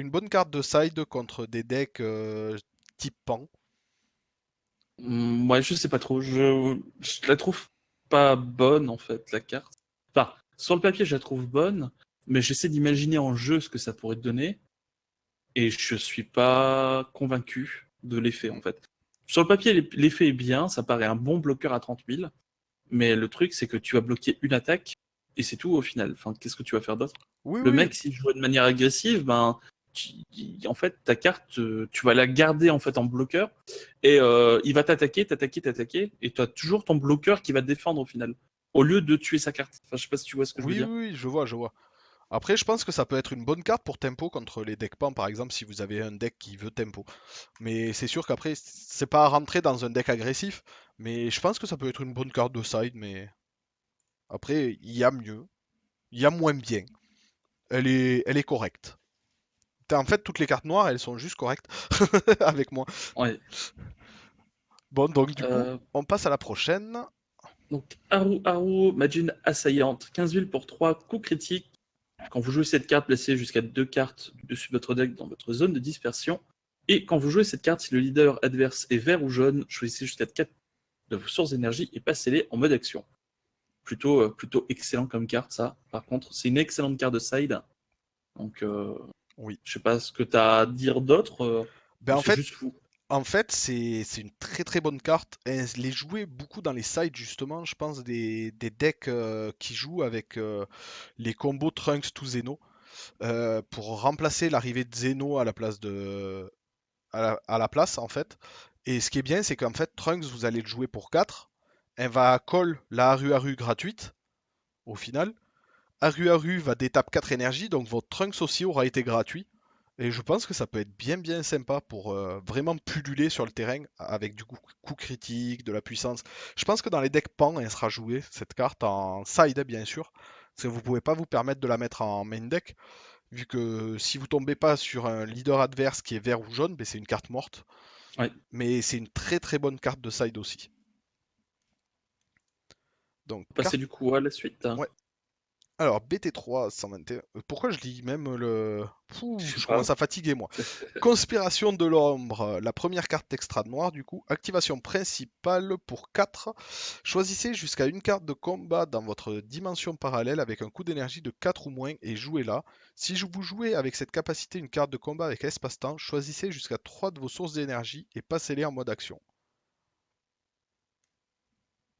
bonne carte de side contre des decks type Pan. Ouais, je sais pas trop. Je la trouve pas bonne, en fait, la carte. Enfin, sur le papier, je la trouve bonne, mais j'essaie d'imaginer en jeu ce que ça pourrait te donner, et je suis pas convaincu de l'effet, en fait. Sur le papier, l'effet est bien, ça paraît un bon bloqueur à 30 000, mais le truc, c'est que tu vas bloquer une attaque, et c'est tout au final. Enfin, qu'est-ce que tu vas faire d'autre? Oui, Le oui, mec, s'il joue de manière agressive, ben, en fait, ta carte, tu vas la garder en fait en bloqueur, et il va t'attaquer, t'attaquer, t'attaquer, et tu as toujours ton bloqueur qui va te défendre au final, au lieu de tuer sa carte. Enfin, je sais pas si tu vois ce que je veux oui, dire. oui, oui, je vois, je vois. Après, je pense que ça peut être une bonne carte pour tempo contre les decks Pan, par exemple, si vous avez un deck qui veut tempo. Mais c'est sûr qu'après, c'est pas à rentrer dans un deck agressif, mais je pense que ça peut être une bonne carte de side, mais après, il y a mieux, il y a moins bien. Elle est correcte. En fait, toutes les cartes noires, elles sont juste correctes avec moi. Ouais. Bon, donc du coup, Euh, on passe à la prochaine. Donc, Haru Haru, Majin Assaillante, 15 000 pour 3 coups critiques. Quand vous jouez cette carte, placez jusqu'à 2 cartes du dessus de votre deck dans votre zone de dispersion. Et quand vous jouez cette carte, si le leader adverse est vert ou jaune, choisissez jusqu'à 4 de vos sources d'énergie et passez-les en mode action. Plutôt excellent comme carte, ça. Par contre, c'est une excellente carte de side. Donc, Oui. je sais pas ce que tu as à dire d'autre, Ben ou en c'est fait, juste fou. c'est une très très bonne carte. Elle les jouer beaucoup dans les sides justement, je pense des decks qui jouent avec les combos Trunks to Zeno pour remplacer l'arrivée de Zeno à la place à la place en fait. Et ce qui est bien, c'est qu'en fait Trunks vous allez le jouer pour 4. Elle va call la Aru Aru gratuite au final. Aru Aru va détape 4 énergies, donc votre Trunks aussi aura été gratuit. Et je pense que ça peut être bien bien sympa pour vraiment pulluler sur le terrain avec du coup critique, de la puissance. Je pense que dans les decks Pan, elle sera jouée, cette carte, en side bien sûr. Parce que vous pouvez pas vous permettre de la mettre en main deck, vu que si vous tombez pas sur un leader adverse qui est vert ou jaune, ben c'est une carte morte. Ouais. Mais c'est une très très bonne carte de side aussi. Donc Passer carte. du coup à la suite. Ouais. Alors BT3 121. Pourquoi je lis même le. Je Pouh, sais je pas. commence à fatiguer moi. Conspiration de l'ombre, la première carte extra noire du coup. Activation principale pour 4. Choisissez jusqu'à une carte de combat dans votre dimension parallèle avec un coût d'énergie de 4 ou moins et jouez-la. Si vous jouez avec cette capacité une carte de combat avec espace-temps, choisissez jusqu'à 3 de vos sources d'énergie et passez-les en mode action.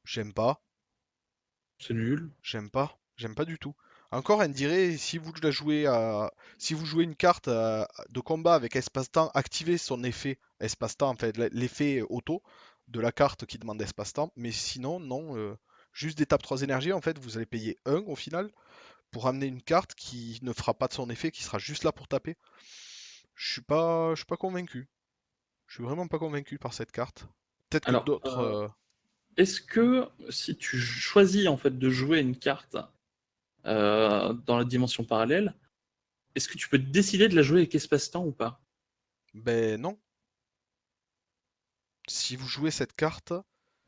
J'aime pas. C'est nul. J'aime pas du tout. Encore, elle dirait, si vous jouez une carte de combat avec espace-temps, activez son effet espace-temps, en fait, l'effet auto de la carte qui demande espace-temps. Mais sinon, non, juste des tapes 3 énergies, en fait, vous allez payer 1 au final pour amener une carte qui ne fera pas de son effet, qui sera juste là pour taper. Je suis pas convaincu. Je suis vraiment pas convaincu par cette carte. Peut-être que Alors, d'autres. est-ce que si tu choisis en fait de jouer une carte dans la dimension parallèle, est-ce que tu peux décider de la jouer avec espace-temps ou pas? Ben non. Si vous jouez cette carte,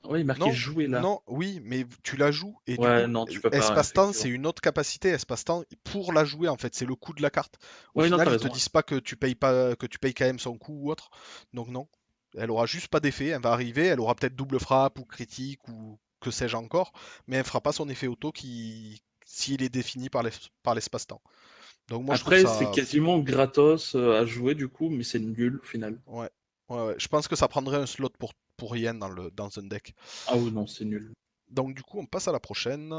Oui, marqué non, jouer là. non, oui, mais tu la joues et du Ouais, coup, non, tu peux pas, espace-temps, c'est effectivement. une autre capacité. Espace-temps, pour la jouer, en fait, c'est le coût de la carte. Au Oui, non, final, t'as ils te raison. Ouais. disent pas, que tu payes quand même son coût ou autre. Donc non, elle aura juste pas d'effet. Elle va arriver, elle aura peut-être double frappe ou critique ou que sais-je encore, mais elle fera pas son effet auto qui, s'il est défini par l'espace-temps. Donc moi, je trouve Après, c'est ça, quasiment gratos à jouer du coup, mais c'est nul au final. ouais, ouais. Je pense que ça prendrait un slot pour rien dans un deck. Ah oui, non, c'est nul. Donc du coup, on passe à la prochaine.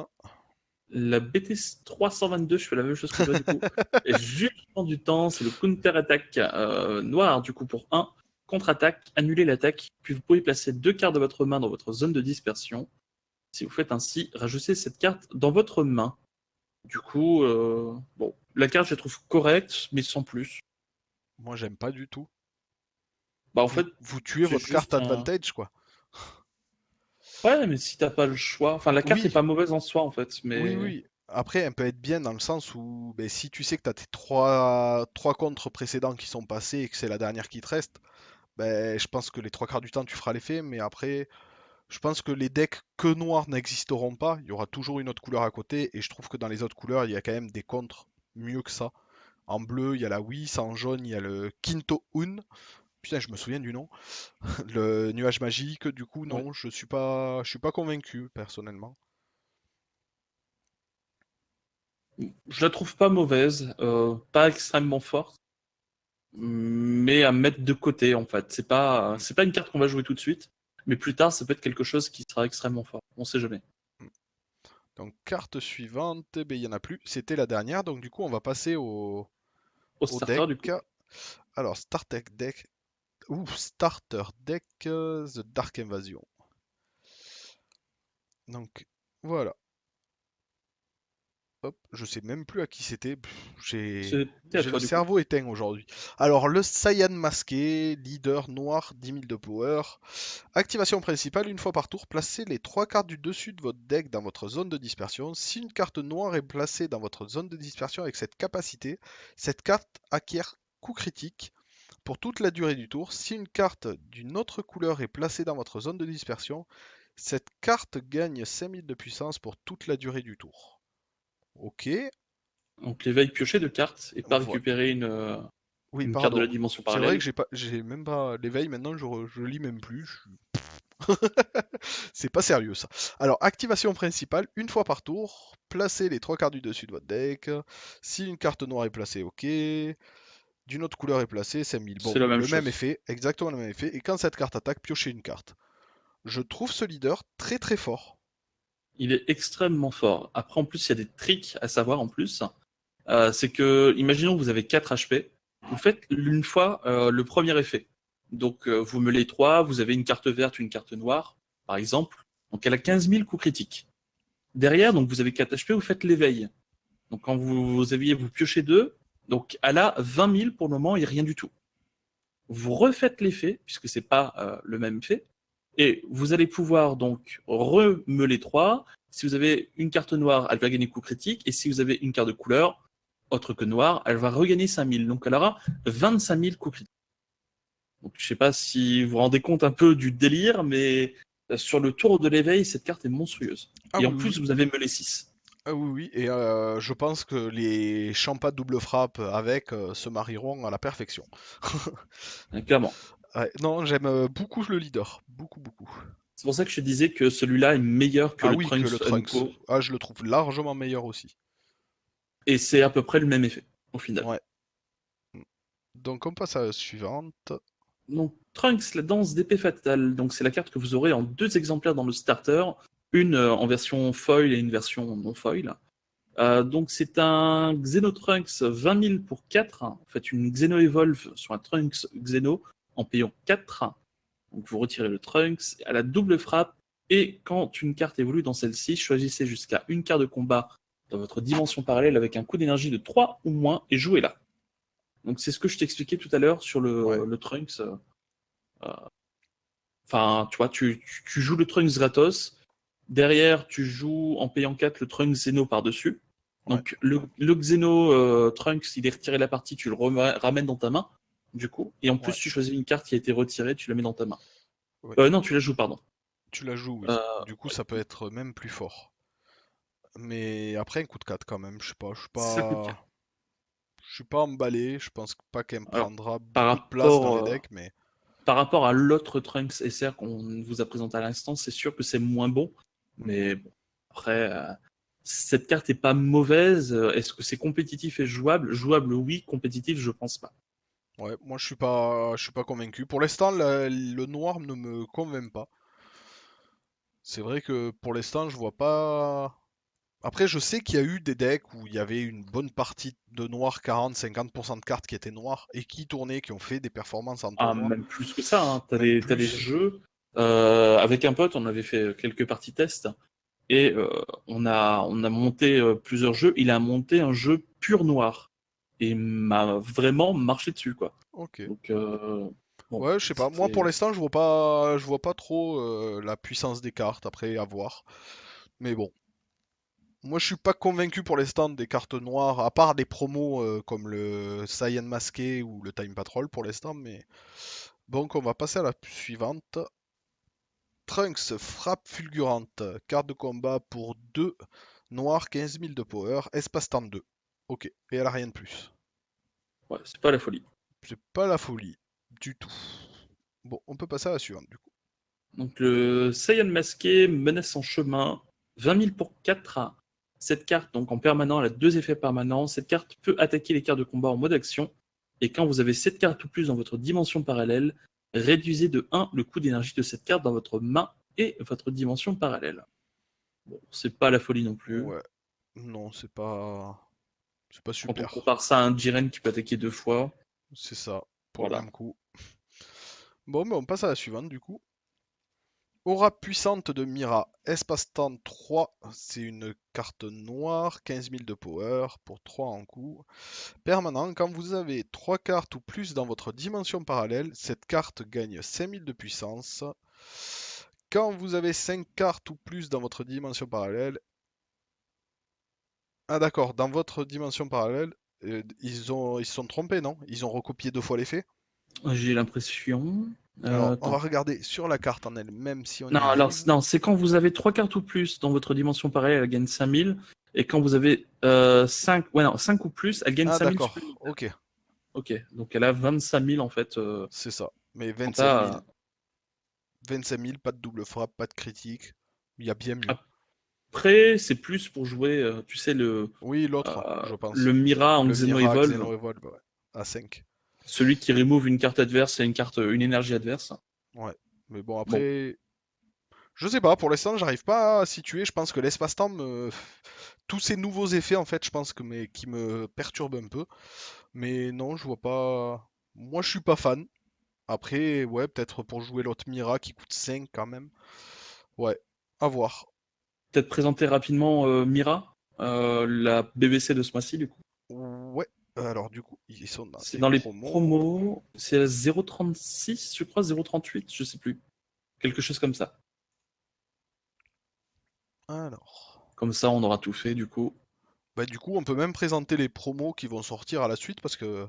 La BT 322, je fais la même chose que toi du coup. Et juste du temps, c'est le counter-attaque noir du coup pour 1. Contre-attaque, annulez l'attaque, puis vous pouvez placer 2 cartes de votre main dans votre zone de dispersion. Si vous faites ainsi, rajoutez cette carte dans votre main. Du coup, bon, la carte je la trouve correcte, mais sans plus. Moi, j'aime pas du tout. Bah en fait, Vous tuez c'est votre carte juste un. advantage, quoi. Ouais, mais si t'as pas le choix. Enfin, la carte est Oui, pas mauvaise en soi en fait, oui, mais. oui. Après, elle peut être bien dans le sens où ben, si tu sais que tu as tes trois contres précédents qui sont passés et que c'est la dernière qui te reste, ben, je pense que les trois quarts du temps, tu feras l'effet. Mais après, je pense que les decks que noirs n'existeront pas. Il y aura toujours une autre couleur à côté. Et je trouve que dans les autres couleurs, il y a quand même des contres mieux que ça. En bleu, il y a la Whis. En jaune, il y a le Quinto Un. Putain, je me souviens du nom. Le nuage magique. Du coup, Ouais. non, je suis pas convaincu, personnellement. Je la trouve pas mauvaise, pas extrêmement forte, mais à mettre de côté en fait. Mm. C'est pas une carte qu'on va jouer tout de suite, mais plus tard ça peut être quelque chose qui sera extrêmement fort. On sait jamais. Mm. Donc, carte suivante, eh ben, il n'y en a plus. C'était la dernière. Donc, du coup, on va passer Au au starter deck. du coup. Alors, Starter Deck, The Dark Invasion. Donc, voilà. Hop, je sais même plus à qui c'était. C'était à J'ai le toi du coup. cerveau éteint aujourd'hui. Alors, le Saiyan masqué, leader noir, 10 000 de power. Activation principale, une fois par tour, placez les trois cartes du dessus de votre deck dans votre zone de dispersion. Si une carte noire est placée dans votre zone de dispersion avec cette capacité, cette carte acquiert coup critique pour toute la durée du tour. Si une carte d'une autre couleur est placée dans votre zone de dispersion, Cette carte gagne 5000 de puissance pour toute la durée du tour. Ok, Donc l'éveil piocher de cartes et pas voilà. récupérer Oui, une carte de la pardon. dimension C'est vrai que parallèle. j'ai même pas l'éveil maintenant, je lis même plus. C'est pas sérieux ça. Alors, activation principale, une fois par tour, placez les trois cartes du dessus de votre deck. Si une carte noire est placée, ok. D'une autre couleur est placée, 5000. C'est Bon, la même le même chose. effet, exactement le même effet. Et quand cette carte attaque, piochez une carte. Je trouve ce leader très très fort. Il est extrêmement fort. Après, en plus, il y a des tricks à savoir en plus. C'est que, imaginons que vous avez 4 HP, vous faites une fois le premier effet. Donc, vous meulez 3, vous avez une carte verte, une carte noire, par exemple. Donc, elle a 15 000 coups critiques. Derrière, donc vous avez 4 HP, vous faites l'éveil. Donc, quand vous piochez 2, donc elle a 20 000 pour le moment et rien du tout. Vous refaites l'effet, puisque c'est pas le même effet, et vous allez pouvoir donc remeler 3. Si vous avez une carte noire, elle va gagner coup critique, et si vous avez une carte de couleur, autre que noire, elle va regagner 5000. Donc elle aura 25 000 coups critiques. Donc je sais pas si vous vous rendez compte un peu du délire, mais sur le tour de l'éveil, cette carte est monstrueuse. Ah Et en oui, oui. plus, vous avez meulé 6. Ah oui, oui. Et je pense que les champas double frappe avec se marieront à la perfection. Clairement. Ouais, non, j'aime beaucoup le leader. Beaucoup, beaucoup. C'est pour ça que je disais que celui-là est meilleur que Ah le oui, que le Trunks Trunks. Unco, Ah, je le trouve largement meilleur aussi. et c'est à peu près le même effet, au final. Ouais. Donc on passe à la suivante. Donc, Trunks, la danse d'épée fatale. Donc, c'est la carte que vous aurez en 2 exemplaires dans le starter, une en version foil et une version non foil. Donc, c'est un Xenotrunks 20 000 pour 4. En fait, une Xeno Evolve sur un Trunks Xeno en payant 4. Donc, vous retirez le Trunks à la double frappe. Et quand une carte évolue dans celle-ci, choisissez jusqu'à une carte de combat dans votre dimension parallèle avec un coût d'énergie de 3 ou moins et jouez-la. Donc, c'est ce que je t'expliquais tout à l'heure sur Ouais. le Trunks. Enfin, tu vois, tu joues le Trunks gratos. Derrière, tu joues en payant 4 le Trunks Xeno par-dessus. Ouais. Donc, le Xeno Trunks, il est retiré de la partie, tu le ramènes dans ta main, du coup. Et en plus, Ouais. tu choisis une carte qui a été retirée, tu la mets dans ta main. Ouais. Non, tu la joues, pardon. Tu la joues, oui. Euh, Du coup, ça peut être même plus fort. Mais après un coup de 4 quand même, je sais pas, ça coûte 4. je suis pas emballé, je pense pas qu'elle me Alors, prendra par beaucoup de place dans rapport, les decks, mais par rapport à l'autre Trunks SR qu'on vous a présenté à l'instant, c'est sûr que c'est moins bon. Mais bon, après, cette carte est pas mauvaise. Est-ce que c'est compétitif et jouable? Jouable, oui. Compétitif, je pense pas. ouais, moi je suis pas convaincu. Pour l'instant, le noir ne me convainc pas. C'est vrai que pour l'instant, je vois pas. Après, je sais qu'il y a eu des decks où il y avait une bonne partie de noir, 40-50% de cartes qui étaient noires et qui tournaient, qui ont fait des performances en Ah, tournoi, même plus que ça, hein. même T'as des plus. jeux. Avec un pote, on avait fait quelques parties test et on a monté plusieurs jeux. Il a monté un jeu pur noir et m'a vraiment marché dessus, quoi. Ok. Donc, bon, Ouais, je sais pas. Moi, pour c'était. l'instant, je vois pas trop la puissance des cartes après à voir. Mais bon, moi, je suis pas convaincu pour l'instant des cartes noires, à part des promos comme le Saiyan masqué ou le Time Patrol pour l'instant. Mais donc, on va passer à la suivante. Trunks, frappe fulgurante, carte de combat pour 2 noir, 15 000 de power, espace-temps 2. Ok, et elle a rien de plus. Ouais, c'est pas la folie. C'est pas la folie du tout. Bon, on peut passer à la suivante du coup. Donc le Saiyan masqué menace son chemin, 20 000 pour 4. Cette carte, donc en permanent, elle a 2 effets permanents. Cette carte peut attaquer les cartes de combat en mode action. Et quand vous avez cette carte ou plus dans votre dimension parallèle, réduisez de 1 le coût d'énergie de cette carte dans votre main et votre dimension parallèle. Bon, c'est pas la folie non plus. Ouais, non, c'est pas Quand on super. compare ça à un Jiren qui peut attaquer 2 fois, C'est ça, pour le voilà. même coup. Bon, mais on passe à la suivante du coup. Aura puissante de Mira, espace-temps 3, c'est une carte noire, 15 000 de power pour 3 en coup. Permanent, quand vous avez 3 cartes ou plus dans votre dimension parallèle, cette carte gagne 5000 de puissance. Quand vous avez 5 cartes ou plus dans votre dimension parallèle... Ah d'accord, dans votre dimension parallèle, ils se sont trompés, non? Ils ont recopié 2 fois l'effet? J'ai l'impression. Alors, on va Attends. regarder sur la carte en elle-même si on Non, y alors, arrive. non, c'est quand vous avez 3 cartes ou plus dans votre dimension pareille, elle gagne 5000. Et quand vous avez 5, ouais, non, 5 ou plus, elle gagne Ah, 5000 d'accord, supplémentaires. ok, Ok, donc elle a 25 000 en fait. c'est ça. Mais Quand 25 000, t'as- 25 000, pas de double frappe, pas de critique. Il y a bien mieux. Après, c'est plus pour jouer, tu sais, Oui, l'autre, je pense. le Mira en Le Xeno Mira Evolve, Xeno Evolve, ouais, à 5. celui qui remove une carte adverse et une énergie adverse. Ouais. Mais bon, Bon, après, je sais pas, pour l'instant, j'arrive pas à situer. Je pense que l'espace-temps tous ces nouveaux effets, en fait, je pense que qui me perturbent un peu. Mais non, je vois pas. Moi, je suis pas fan. Après, ouais, peut-être pour jouer l'autre Mira qui coûte 5 quand même. Ouais, à voir. peut-être présenter rapidement Mira, la BBC de ce mois-ci du coup. Ouais, alors du coup, ils sont dans C'est les dans les promos. promos, c'est à 0,36, je crois, 0,38, je sais plus. Quelque chose comme ça. Alors, Comme ça, on aura tout fait du coup. bah, du coup, on peut même présenter les promos qui vont sortir à la suite parce que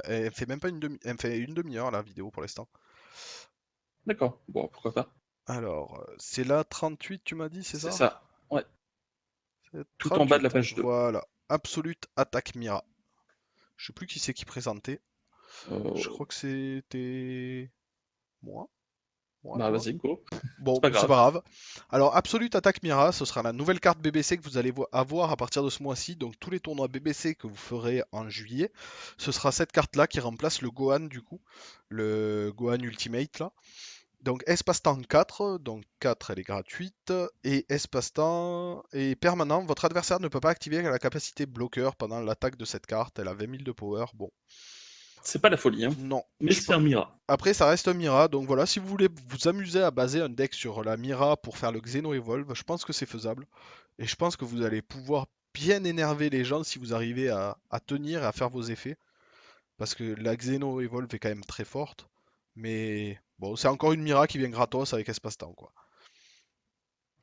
elle fait même pas elle fait une demi-heure la vidéo pour l'instant. D'accord, bon, pourquoi pas. Alors, c'est la 38, tu m'as dit, c'est C'est ça? ça. Ouais, C'est tout en bas de la 38. page 2. Voilà, Absolute Attack Mira. Je sais plus qui c'est qui présentait. Je Euh, crois que c'était moi. Ouais, Bah ouais. vas-y, go. C'est Bon, pas c'est grave. pas grave. Alors, Absolute Attack Mira, ce sera la nouvelle carte BBC que vous allez avoir à partir de ce mois-ci. Donc, tous les tournois BBC que vous ferez en juillet, ce sera cette carte-là qui remplace le Gohan, du coup. Le Gohan Ultimate, là. Donc, Espace-Temps 4. Donc, 4, elle est gratuite. Et Espace-Temps est permanent. Votre adversaire ne peut pas activer la capacité bloqueur pendant l'attaque de cette carte. Elle a 20 000 de power. Bon, C'est pas la folie, hein. non. Mais c'est un Mira. Après, ça reste un Mira, donc voilà, si vous voulez vous amuser à baser un deck sur la Mira pour faire le Xeno Evolve, je pense que c'est faisable. Et je pense que vous allez pouvoir bien énerver les gens si vous arrivez à tenir et à faire vos effets. Parce que la Xeno Evolve est quand même très forte. Mais bon, c'est encore une Mira qui vient gratos avec espace-temps, quoi.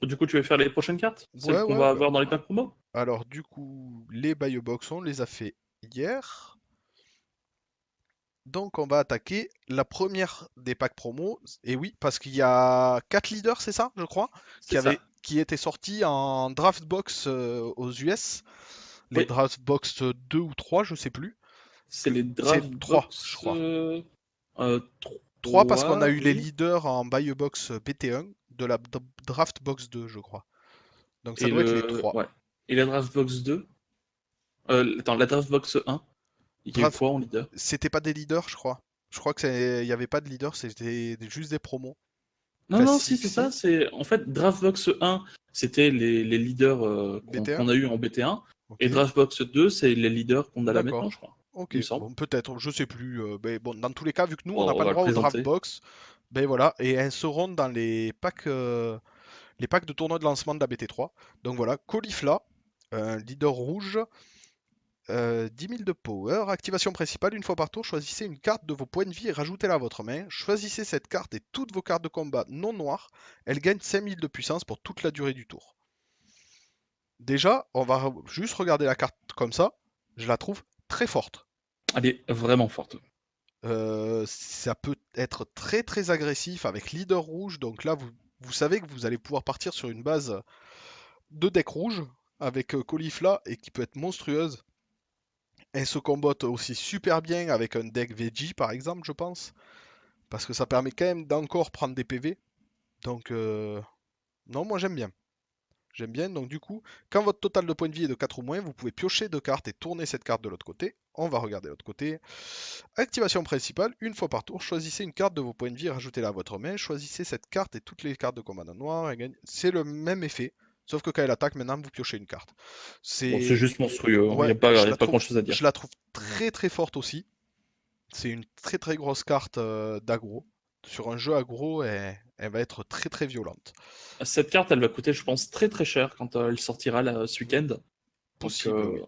Du coup, tu veux faire les prochaines cartes? Celles Ouais, qu'on ouais, va bah. avoir dans les packs promo? Alors, du coup, les Buy Box, on les a fait hier. Donc, on va attaquer la première des packs promo. Et oui, parce qu'il y a 4 leaders, c'est ça, je crois, C'est ça. qui étaient sortis en draft box aux US. Les Oui, draft box 2 ou 3, je sais plus. c'est les C'est draft 3, je box crois. 3 parce qu'on a 3, eu les oui. leaders en buy box BT1 de la draft box 2, je crois. Donc ça Et doit être les le. 3. Ouais. Et la draft box 2. Attends, la draft box 1. Il y a eu Draft, quoi en leader? c'était pas des leaders, je crois. Je crois que il y avait pas de leaders, c'était juste des promos. Non, non, si, c'est ça. Classique, C'est en fait Draftbox 1, c'était les leaders BT1, qu'on a eu en BT1, ok. et Draftbox 2, c'est les leaders qu'on a là maintenant, je D'accord. crois. Ok, Il me semble. bon peut-être, je sais plus. Mais bon, dans tous les cas, vu que nous on n'a Bon, pas on le va le droit au draft présenter. box, ben voilà, et elles seront dans les packs de tournoi de lancement de la BT3. Donc voilà, Caulifla, un leader rouge, 10 000 de power. Activation principale, une fois par tour, choisissez une carte de vos points de vie et rajoutez-la à votre main. Choisissez cette carte et toutes vos cartes de combat non noires. Elle gagne 5 000 de puissance pour toute la durée du tour. Déjà, on va juste regarder la carte comme ça. Je la trouve très forte. Elle est vraiment forte. Ça peut être très très agressif avec leader rouge. Donc là, vous savez que vous allez pouvoir partir sur une base de deck rouge avec Caulifla et qui peut être monstrueuse. Elle se combotte aussi super bien avec un deck Veggie par exemple, je pense. Parce que ça permet quand même d'encore prendre des PV. Donc, non, moi j'aime bien. J'aime bien, donc du coup, quand votre total de points de vie est de 4 ou moins, vous pouvez piocher 2 cartes et tourner cette carte de l'autre côté. On va regarder l'autre côté. Activation principale, une fois par tour, choisissez une carte de vos points de vie et rajoutez-la à votre main. Choisissez cette carte et toutes les cartes de commande en noir. C'est le même effet, sauf que quand elle attaque, maintenant vous piochez une carte. Bon, c'est C'est. juste monstrueux, hein. Il n'y Ouais, a pas, y a pas grand chose à dire. je la trouve très très forte aussi. C'est une très très grosse carte d'aggro. Sur un jeu aggro, elle va être très très violente. Cette carte, elle va coûter, je pense, très très cher quand elle sortira là, ce week-end. Donc, Possible, oui.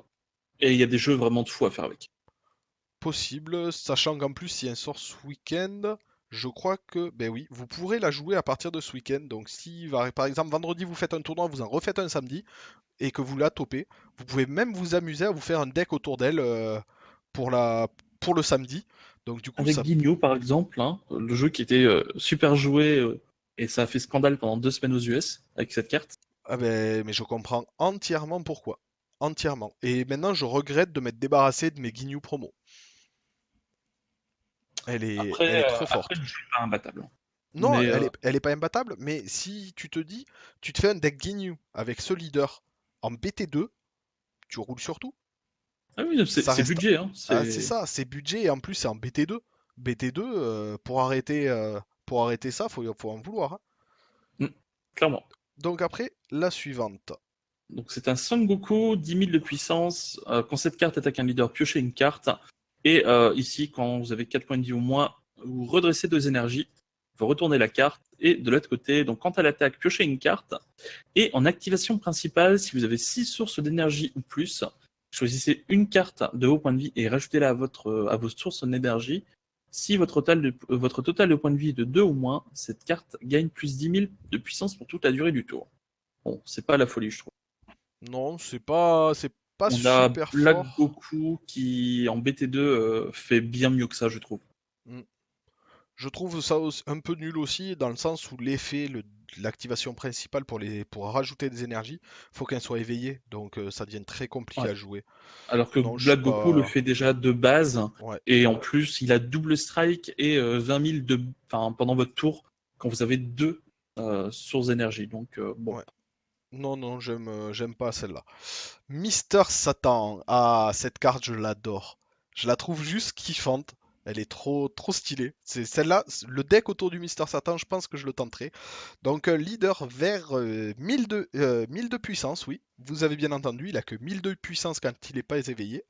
et il y a des jeux vraiment de fou à faire avec. Possible, sachant qu'en plus, si elle sort ce week-end, je crois que, ben oui, vous pourrez la jouer à partir de ce week-end. Donc, si par exemple vendredi vous faites un tournoi, vous en refaites un samedi et que vous la topez, vous pouvez même vous amuser à vous faire un deck autour d'elle pour pour le samedi. Donc du coup, Avec ça... Guigno, par exemple, hein, le jeu qui était super joué, et ça a fait scandale pendant 2 semaines aux US avec cette carte. Ah ben, mais je comprends entièrement pourquoi. Entièrement. Et maintenant, je regrette de m'être débarrassé de mes Guignou promo. Elle est trop Après, forte. le jeu n'est pas imbattable. Non, Mais elle est pas imbattable, mais si tu te dis, tu te fais un deck Guignou avec ce leader en BT2, tu roules sur tout. ah oui, Ça c'est reste. budget, hein, Ah, c'est c'est ça, c'est budget et en plus c'est en BT2. BT2, pour arrêter ça, faut en vouloir, hein. Mm, clairement. Donc après, la suivante. Donc c'est un Son Goku, 10 000 de puissance. Quand cette carte attaque un leader, piochez une carte. Et ici, quand vous avez 4 points de vie ou moins, vous redressez 2 énergies. Vous retournez la carte. Et de l'autre côté, donc quand elle attaque, piochez une carte. Et en activation principale, si vous avez 6 sources d'énergie ou plus, choisissez une carte de haut point de vie et rajoutez-la à vos sources d'énergie. Si votre total de points de vie est de 2 ou moins, cette carte gagne plus 10 000 de puissance pour toute la durée du tour. Bon, c'est pas la folie, je trouve. Non, c'est pas On a super Black fort. Goku qui, en BT2, fait bien mieux que ça, je trouve. Hmm. Je trouve ça un peu nul aussi, dans le sens où l'activation principale pour rajouter des énergies, faut qu'elle soit éveillée, donc ça devient très compliqué Ouais. à jouer. Alors que Non, je suis Black Goku le pas. fait déjà de base, Ouais, et en plus, il a double strike et 20 000 enfin, pendant votre tour, quand vous avez 2 sources d'énergie. Donc, bon. ouais. Non, non, j'aime pas celle-là. Mister Satan. Ah, cette carte, je l'adore. Je la trouve juste kiffante. Elle est trop stylée. C'est celle-là, le deck autour du Mister Satan, je pense que je le tenterai. Donc, leader vers 1000 de puissance, oui. Vous avez bien entendu, il a que 1000 de puissance quand il n'est pas éveillé.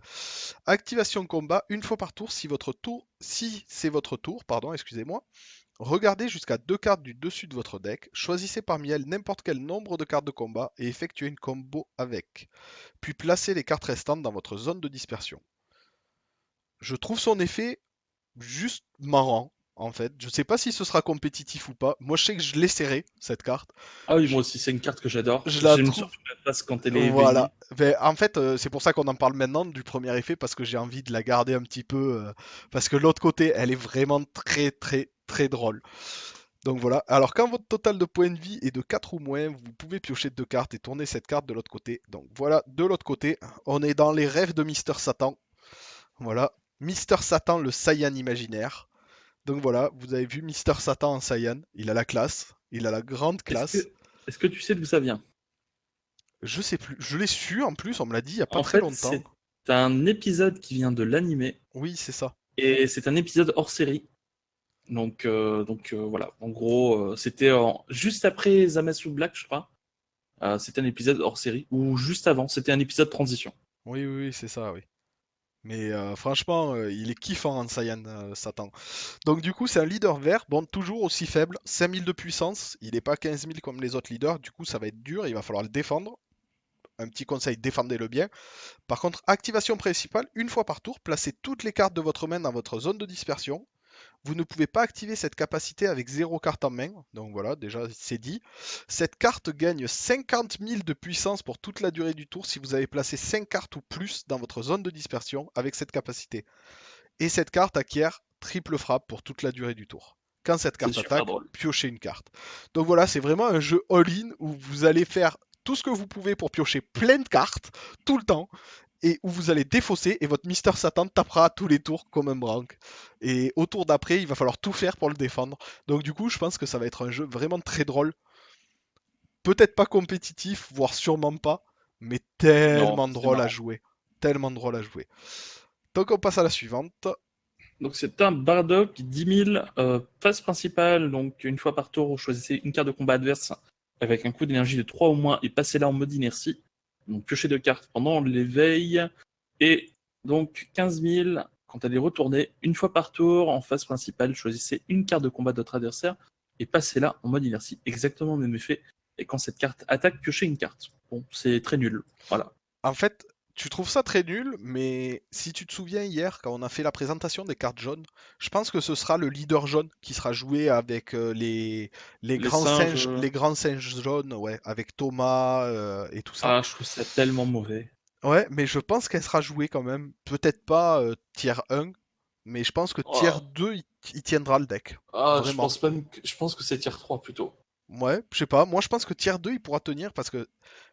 Activation combat, une fois par tour, si c'est votre tour, pardon, excusez-moi. Regardez jusqu'à 2 cartes du dessus de votre deck, choisissez parmi elles n'importe quel nombre de cartes de combat et effectuez une combo avec. Puis placez les cartes restantes dans votre zone de dispersion. Je trouve son effet juste marrant, en fait. Je sais pas si ce sera compétitif ou pas. Moi, je sais que je l'essaierai, cette carte. Ah oui, Je, moi aussi, c'est une carte que j'adore. je la J'aime trouve. surtout la face quand elle est Voilà. éveillée. Mais en fait, c'est pour ça qu'on en parle maintenant du premier effet, parce que j'ai envie de la garder un petit peu. Parce que l'autre côté, elle est vraiment très drôle. Donc voilà. Alors quand votre total de points de vie est de 4 ou moins, vous pouvez piocher 2 cartes et tourner cette carte de l'autre côté. Donc voilà, de l'autre côté, on est dans les rêves de Mister Satan. Voilà. Mister Satan, le Saiyan imaginaire. Donc voilà, vous avez vu Mister Satan en Saiyan. Il a la classe. Il a la grande Est-ce classe. que, est-ce que tu sais d'où ça vient? Je sais plus. Je l'ai su en plus, on me l'a dit il y a pas En très fait, longtemps. c'est un épisode qui vient de l'animé, Oui, c'est ça. et c'est un épisode hors série. Voilà, en gros, c'était juste après Zamasu Black, je crois. C'était un épisode hors série, ou juste avant, c'était un épisode transition. Oui, c'est ça, oui. Mais franchement, il est kiffant en Saiyan, Satan. Donc du coup, c'est un leader vert, bon, toujours aussi faible, 5000 de puissance, il n'est pas 15 000 comme les autres leaders, du coup ça va être dur, il va falloir le défendre. Un petit conseil, défendez-le bien. Par contre, activation principale, une fois par tour, placez toutes les cartes de votre main dans votre zone de dispersion. Vous ne pouvez pas activer cette capacité avec 0 carte en main, donc voilà, déjà c'est dit. Cette carte gagne 50 000 de puissance pour toute la durée du tour si vous avez placé 5 cartes ou plus dans votre zone de dispersion avec cette capacité. Et cette carte acquiert triple frappe pour toute la durée du tour. Quand cette C'est carte super attaque, drôle. piochez une carte. Donc voilà, c'est vraiment un jeu all-in où vous allez faire tout ce que vous pouvez pour piocher plein de cartes tout le temps et où vous allez défausser et votre Mister Satan tapera à tous les tours comme un branque. Et au tour d'après, il va falloir tout faire pour le défendre. Donc du coup, je pense que ça va être un jeu vraiment très drôle. Peut-être pas compétitif, voire sûrement pas, mais Non, tellement c'est drôle à marrant. jouer. Tellement drôle à jouer. Donc on passe à la suivante. Donc c'est un Bardock 10 000, phase principale, donc une fois par tour, vous choisissez une carte de combat adverse avec un coût d'énergie de 3 ou moins et passez-la en mode inertie. Donc piochez 2 cartes pendant l'éveil. Et donc 15 000, quand elle est retournée, une fois par tour, en phase principale, choisissez une carte de combat de votre adversaire et passez-la en mode inertie. Exactement le même effet. Et quand cette carte attaque, piochez une carte. Bon, c'est très nul. Voilà. En fait, tu trouves ça très nul, mais si tu te souviens hier, quand on a fait la présentation des cartes jaunes, je pense que ce sera le leader jaune qui sera joué avec Les singes, les grands singes jaunes, ouais, avec Thomas et tout ça. je trouve ça tellement mauvais. Ouais, mais je pense qu'elle sera jouée quand même. Peut-être pas tier 1, mais je pense que tier Oh. 2, il tiendra le deck. Ah, Vraiment. je pense que c'est tier 3 plutôt. Ouais, je sais pas. Moi, je pense que tier 2, il pourra tenir parce que,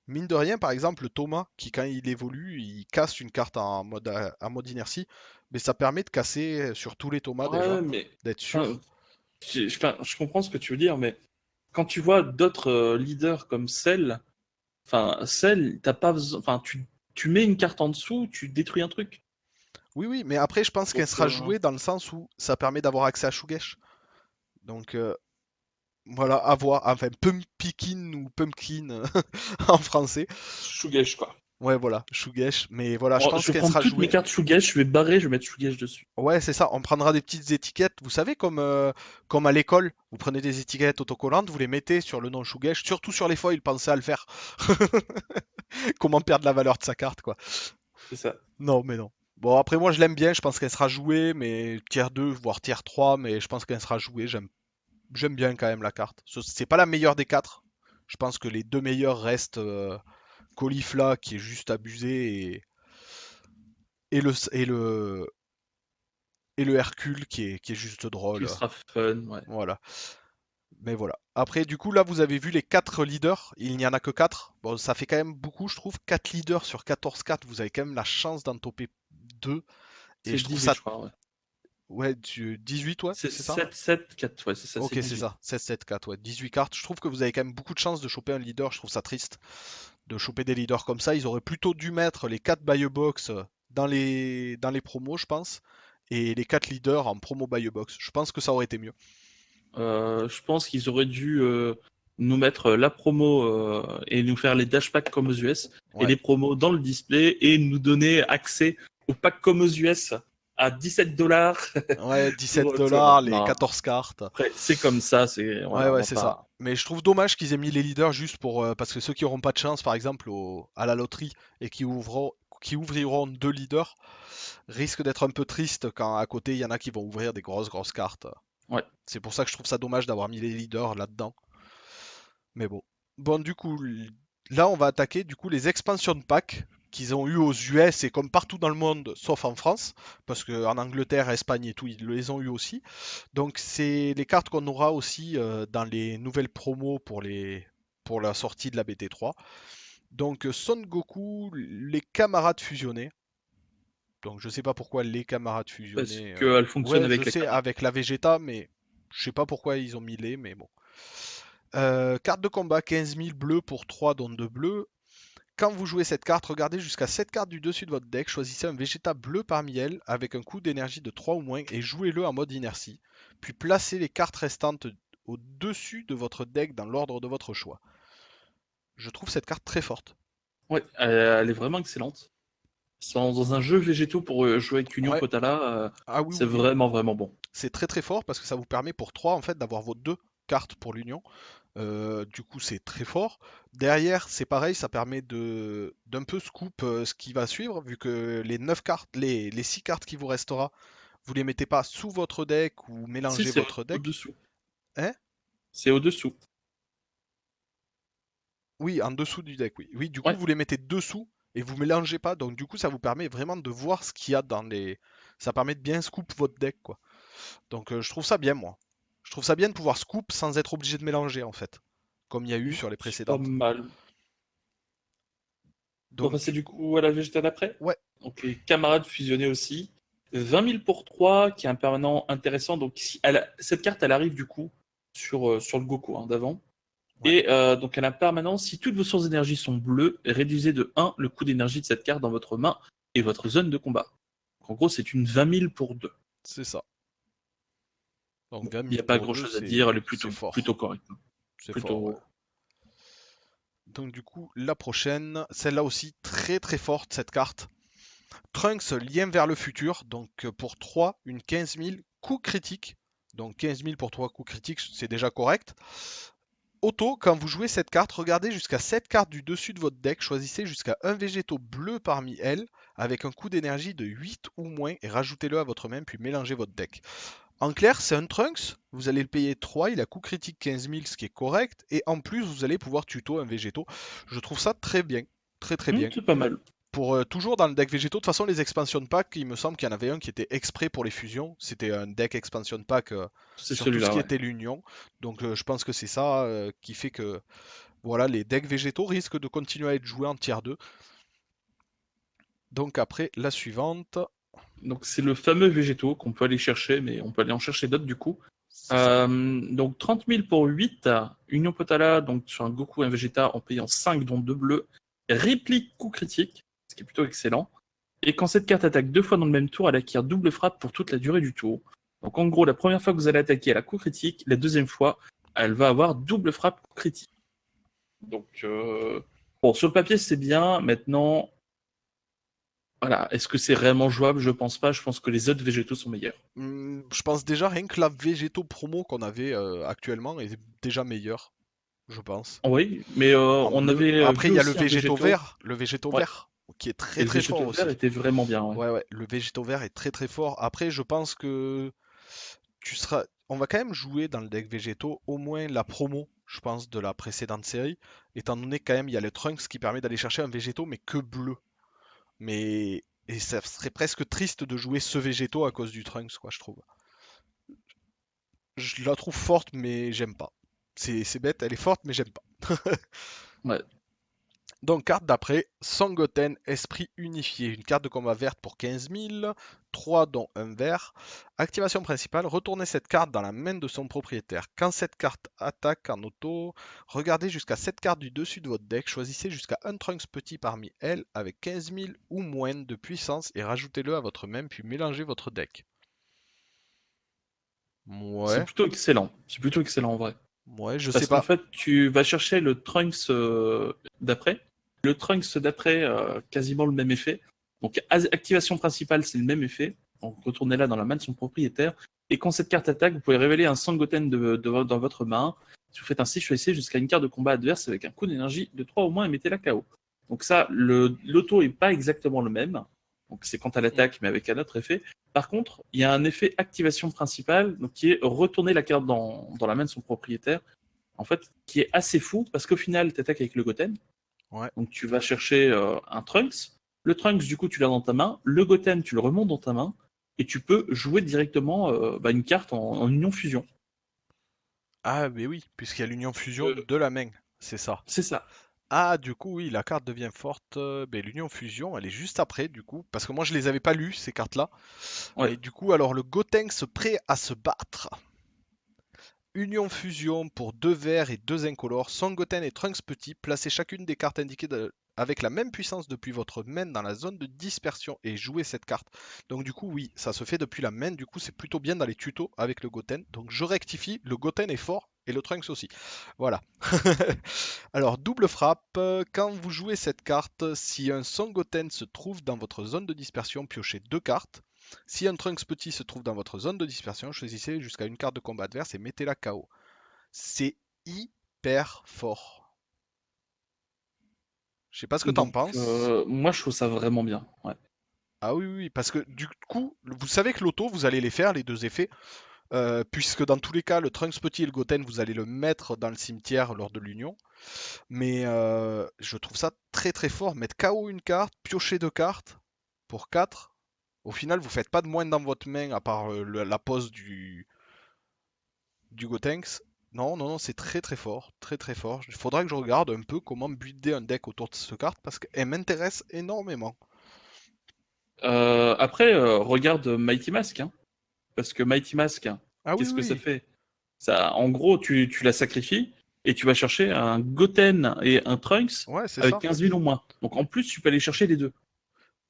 mine de rien, par exemple, le Thomas, qui quand il évolue, il casse une carte en mode inertie, mais ça permet de casser sur tous les Thomas déjà, Ouais, mais d'être enfin, sûr. je comprends ce que tu veux dire, mais quand tu vois d'autres leaders comme Cell, enfin, Cell, t'as pas besoin, enfin, tu mets une carte en dessous, tu détruis un truc. Oui, oui, mais après, je pense qu'elle Donc, sera jouée dans le sens où ça permet d'avoir accès à Shugesh. Donc, voilà, à voir. Enfin, Pumpkin ou Pumpkin en français. Shugesh, quoi. Ouais, voilà, Shugesh. Mais voilà, je Bon, pense je vais qu'elle prendre sera toutes mes jouée. cartes Shugesh, je vais barrer, je vais mettre Shugesh dessus. Ouais, c'est ça. On prendra des petites étiquettes. Vous savez, comme à l'école, vous prenez des étiquettes autocollantes, vous les mettez sur le nom Shugesh, surtout sur les foils, pensez à le faire. Comment perdre la valeur de sa carte, quoi. C'est ça. Non, mais non. Bon, après, moi, je l'aime bien. Je pense qu'elle sera jouée, mais tier 2, voire tier 3, mais je pense qu'elle sera jouée. J'aime bien quand même la carte. C'est pas la meilleure des quatre. Je pense que les deux meilleurs restent Caulifla, qui est juste abusé, et le, et le, et le Hercule, qui est juste Qui drôle. sera fun, ouais. Voilà. Mais voilà. Après, du coup, là, vous avez vu les 4 leaders. Il n'y en a que 4. Bon, ça fait quand même beaucoup, je trouve. 4 leaders sur 14 cartes. Vous avez quand même la chance d'en toper 2. Et C'est je trouve 18, ça. je crois, ouais. Ouais, 18, ouais, C'est c'est ça? 7-7-4, ouais, c'est ça, c'est Ok, c'est 18. ça. 16-7-4, ouais. 18 cartes. Je trouve que vous avez quand même beaucoup de chance de choper un leader. Je trouve ça triste de choper des leaders comme ça. Ils auraient plutôt dû mettre les 4 buy box dans les promos, je pense. Et les 4 leaders en promo buy box. Je pense que ça aurait été mieux. Je pense qu'ils auraient dû nous mettre la promo et nous faire les dash packs comme aux US et Ouais. les promos dans le display et nous donner accès aux packs comme aux US à 17 $ Ouais, 17 pour, tu vois, bon, dollars, les non, 14 cartes. après, c'est comme ça, c'est, Ouais, voilà, on ouais, va c'est ça. pas. Mais je trouve dommage qu'ils aient mis les leaders juste pour. Parce que ceux qui auront pas de chance, par exemple, à la loterie et qui ouvriront 2 leaders, risquent d'être un peu tristes quand à côté il y en a qui vont ouvrir des grosses, grosses cartes. Ouais. C'est pour ça que je trouve ça dommage d'avoir mis les leaders là-dedans. Mais bon. Bon, du coup, là, on va attaquer du coup les expansion packs qu'ils ont eu aux US et comme partout dans le monde, sauf en France, parce qu'en Angleterre, Espagne et tout, ils les ont eu aussi. Donc, c'est les cartes qu'on aura aussi dans les nouvelles promos pour la sortie de la BT3. Donc, Son Goku, les camarades fusionnés. Donc, je sais pas pourquoi les camarades Parce fusionnés. qu'elle fonctionne Ouais, je avec les sais, camarades. avec la Vegeta, mais je sais pas pourquoi ils ont mis les, mais bon. Carte de combat 15 000 bleus pour 3 dont 2 bleus. Quand vous jouez cette carte, regardez jusqu'à 7 cartes du dessus de votre deck, choisissez un Vegeta bleu parmi elles avec un coût d'énergie de 3 ou moins et jouez-le en mode inertie. Puis placez les cartes restantes au-dessus de votre deck dans l'ordre de votre choix. Je trouve cette carte très forte. Ouais, elle est vraiment excellente. Dans un jeu végétaux pour jouer avec Union Ouais, Potala, ah oui, c'est oui, vraiment, vraiment bon. c'est très très fort parce que ça vous permet pour 3 en fait d'avoir vos 2 cartes pour l'union. Du coup, c'est très fort. Derrière, c'est pareil, ça permet d'un peu scoop ce qui va suivre, vu que les 9 cartes, les 6 cartes qui vous restera, vous les mettez pas sous votre deck ou Si, mélangez c'est votre deck. au-dessous. Hein? C'est au-dessous. Oui, en dessous du deck, oui. Oui, du coup, Ouais. vous les mettez dessous et vous mélangez pas. Donc, du coup, ça vous permet vraiment de voir ce qu'il y a dans les. Ça permet de bien scoop votre deck, quoi. Donc, je trouve ça bien, moi. Je trouve ça bien de pouvoir scoop sans être obligé de mélanger, en fait. Comme il y a eu sur les C'est pas précédentes. mal. On va Donc, passer du coup à la végétale d'après. ouais, Donc les camarades fusionnés aussi. 20 000 pour 3, qui est un permanent intéressant. Donc si cette carte, elle arrive du coup sur le Goku hein, d'avant. ouais. Et donc elle a un permanent. Si toutes vos sources d'énergie sont bleues, réduisez de 1 le coût d'énergie de cette carte dans votre main et votre zone de combat. Donc, en gros, c'est une 20 000 pour 2. C'est ça. Donc Bon, 20 il n'y 000 a pas pour 2, grand-chose à dire. Elle est c'est plutôt fort. correcte. C'est fort, ouais. Plutôt. Donc du coup, la prochaine, celle-là aussi très très forte cette carte. Trunks, lien vers le futur. Donc pour 3, une 15 000 coups critiques. Donc 15 000 pour 3 coups critiques, c'est déjà correct. Auto, quand vous jouez cette carte, regardez jusqu'à 7 cartes du dessus de votre deck, choisissez jusqu'à un végétaux bleu parmi elles, avec un coût d'énergie de 8 ou moins, et rajoutez-le à votre main, puis mélangez votre deck. En clair, c'est un Trunks, vous allez le payer 3, il a coût critique 15 000, ce qui est correct, et en plus, vous allez pouvoir tuto un végétaux. Je trouve ça très bien, très très bien. C'est pas mal. Pour toujours dans le deck végétaux, de toute façon les expansion packs, il me semble qu'il y en avait un qui était exprès pour les fusions. C'était un deck expansion pack C'est sur tout ce celui-là, qui ouais. était l'union. Donc je pense que c'est ça qui fait que voilà, les decks végétaux risquent de continuer à être joués en tier 2. Donc après la suivante, Donc c'est le fameux végétaux qu'on peut aller chercher, mais on peut aller en chercher d'autres du coup. c'est ça. Donc 30 000 pour 8, Union Potala, donc sur un Goku et un Vegeta en payant 5 dont 2 bleus, réplique coup critique, ce qui est plutôt excellent. Et quand cette carte attaque 2 fois dans le même tour, elle acquiert double frappe pour toute la durée du tour. Donc en gros, la première fois que vous allez attaquer, elle a coup critique, la deuxième fois, elle va avoir double frappe coup critique. Donc bon, sur le papier c'est bien, maintenant, voilà, est-ce que c'est réellement jouable? Je pense pas, je pense que les autres végétaux sont meilleurs. Je pense déjà rien que la végétaux promo qu'on avait actuellement est déjà meilleure, je pense. Oui, mais En on bleu. avait Après vu il y a le aussi un végétaux végétaux. vert, Ouais, qui est et très le très fort végétaux vert aussi. était vraiment bien, ouais. Ouais, ouais, le végétaux vert est très très fort. Après, je pense que on va quand même jouer dans le deck végétaux au moins la promo, je pense, de la précédente série, étant donné quand même il y a le Trunks qui permet d'aller chercher un végétaux mais que bleu. Mais et ça serait presque triste de jouer ce végétaux à cause du Trunks, quoi, je trouve. Je la trouve forte, mais j'aime pas. C'est bête, elle est forte, mais j'aime pas. Ouais. Donc, carte d'après, Sangoten, Esprit Unifié. Une carte de combat verte pour 15 000, 3 dont un vert. Activation principale, retournez cette carte dans la main de son propriétaire. Quand cette carte attaque en auto, regardez jusqu'à 7 cartes du dessus de votre deck, choisissez jusqu'à un Trunks petit parmi elles avec 15 000 ou moins de puissance et rajoutez-le à votre main, puis mélangez votre deck. C'est Ouais, plutôt excellent. C'est plutôt excellent en vrai. ouais, je sais Parce qu'en pas. fait, tu vas chercher le Trunks d'après. Le Trunks d'après, quasiment le même effet. Donc, activation principale, c'est le même effet. Donc, retournez-la dans la main de son propriétaire. Et quand cette carte attaque, vous pouvez révéler un Sangoten dans votre main. Si vous faites ainsi, choisissez jusqu'à une carte de combat adverse avec un coût d'énergie de 3 au moins et mettez-la KO. Donc ça, l'auto est pas exactement le même. Donc c'est quand elle Mm. attaque, mais avec un autre effet. Par contre, il y a un effet activation principale, donc qui est retourner la carte dans la main de son propriétaire, en fait, qui est assez fou, parce qu'au final, tu attaques avec le Goten, Ouais. donc tu vas chercher un Trunks, le Trunks, du coup, tu l'as dans ta main, le Goten, tu le remontes dans ta main, et tu peux jouer directement une carte en union fusion. Ah, mais oui, puisqu'il y a l'union fusion Euh, de la main, c'est ça. c'est ça. Ah, du coup, oui, la carte devient forte. Ben, l'Union Fusion, elle est juste après, du coup. Parce que moi, je les avais pas lues, ces cartes-là. Ouais. Mais du coup, alors, le Gotenks prêt à se battre. Union Fusion pour 2 verts et 2 incolores. Son Goten et Trunks Petit, placez chacune des cartes indiquées avec la même puissance depuis votre main dans la zone de dispersion et jouez cette carte. Donc du coup, oui, ça se fait depuis la main. Du coup, c'est plutôt bien dans les tutos avec le Goten. Donc je rectifie, le Goten est fort et le Trunks aussi. Voilà. Alors, double frappe, quand vous jouez cette carte, si un Sangoten se trouve dans votre zone de dispersion, piochez 2 cartes. Si un Trunks petit se trouve dans votre zone de dispersion, choisissez jusqu'à une carte de combat adverse et mettez-la KO. C'est hyper fort. Je sais pas ce que t'en Donc, penses. moi, je trouve ça vraiment bien. Ouais. Ah oui, oui, oui, parce que du coup, vous savez que l'auto, vous allez les faire, les deux effets, puisque dans tous les cas, le Trunks petit et le Goten, vous allez le mettre dans le cimetière lors de l'union. Mais je trouve ça très très fort. Mettre KO une carte, piocher 2 cartes pour 4. Au final, vous faites pas de moins dans votre main à part la pose du Gotenks. Non, non, non, c'est très très fort. Très très fort. Il faudra que je regarde un peu comment builder un deck autour de cette carte parce qu'elle m'intéresse énormément. Après, regarde Mighty Mask, hein, parce que Mighty Mask, Ah oui, qu'est-ce que ça oui. fait? Ça, en gros, tu la sacrifies et tu vas chercher un Goten et un Trunks Ouais, c'est avec ça. 15 000 ou moins. Donc en plus, tu peux aller chercher les deux.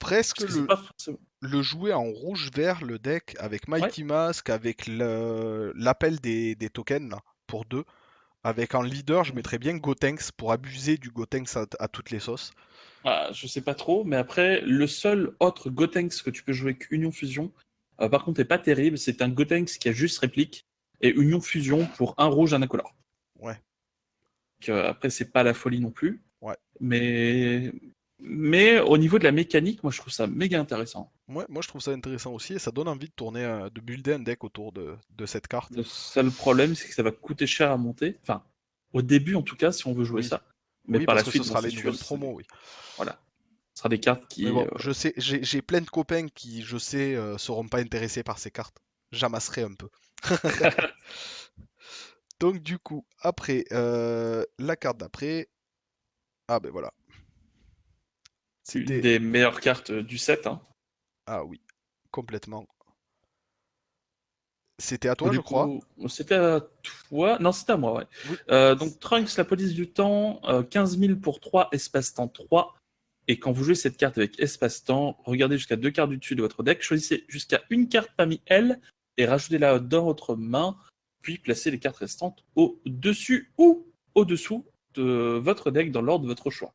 Presque Parce que c'est pas forcément. le jouer en rouge-vert, le deck, avec Ouais. Mighty Mask, avec l'appel des tokens là, pour 2. Avec en leader, je mettrais bien Gotenks pour abuser du Gotenks à toutes les sauces. Ah, je sais pas trop, mais après, le seul autre Gotenks que tu peux jouer avec Union Fusion, par contre, est pas terrible. C'est un Gotenks qui a juste réplique et Union Fusion pour un rouge, un incolore. Ouais, Donc, après, c'est pas la folie non plus. ouais. Mais... mais au niveau de la mécanique, moi, je trouve ça méga intéressant. Ouais, moi je trouve ça intéressant aussi et ça donne envie de tourner, de builder un deck autour de cette carte. Le seul problème, c'est que ça va coûter cher à monter. Enfin, au début, en tout cas, si on veut jouer Oui, ça. Mais oui, par parce la que ce suite, bon, sera c'est les sûr, nouvelles promos, oui. voilà. Ce sera des cartes Mais qui... bon, je sais, j'ai plein de copains qui, je sais, seront pas intéressés par ces cartes. J'amasserai un peu. Donc du coup, après, la carte d'après, ah ben voilà, une c'était, des meilleures cartes du set. Hein. ah oui, complètement. C'était à Donc, toi, je du crois. coup, c'était à toi. Non, c'était à moi, ouais. Oui. Donc Trunks, la police du temps, 15 000 pour 3, espace-temps 3. Et quand vous jouez cette carte avec espace-temps, regardez jusqu'à 2 cartes du dessus de votre deck, choisissez jusqu'à une carte parmi elles et rajoutez-la dans votre main, puis placez les cartes restantes au-dessus ou au-dessous de votre deck dans l'ordre de votre choix.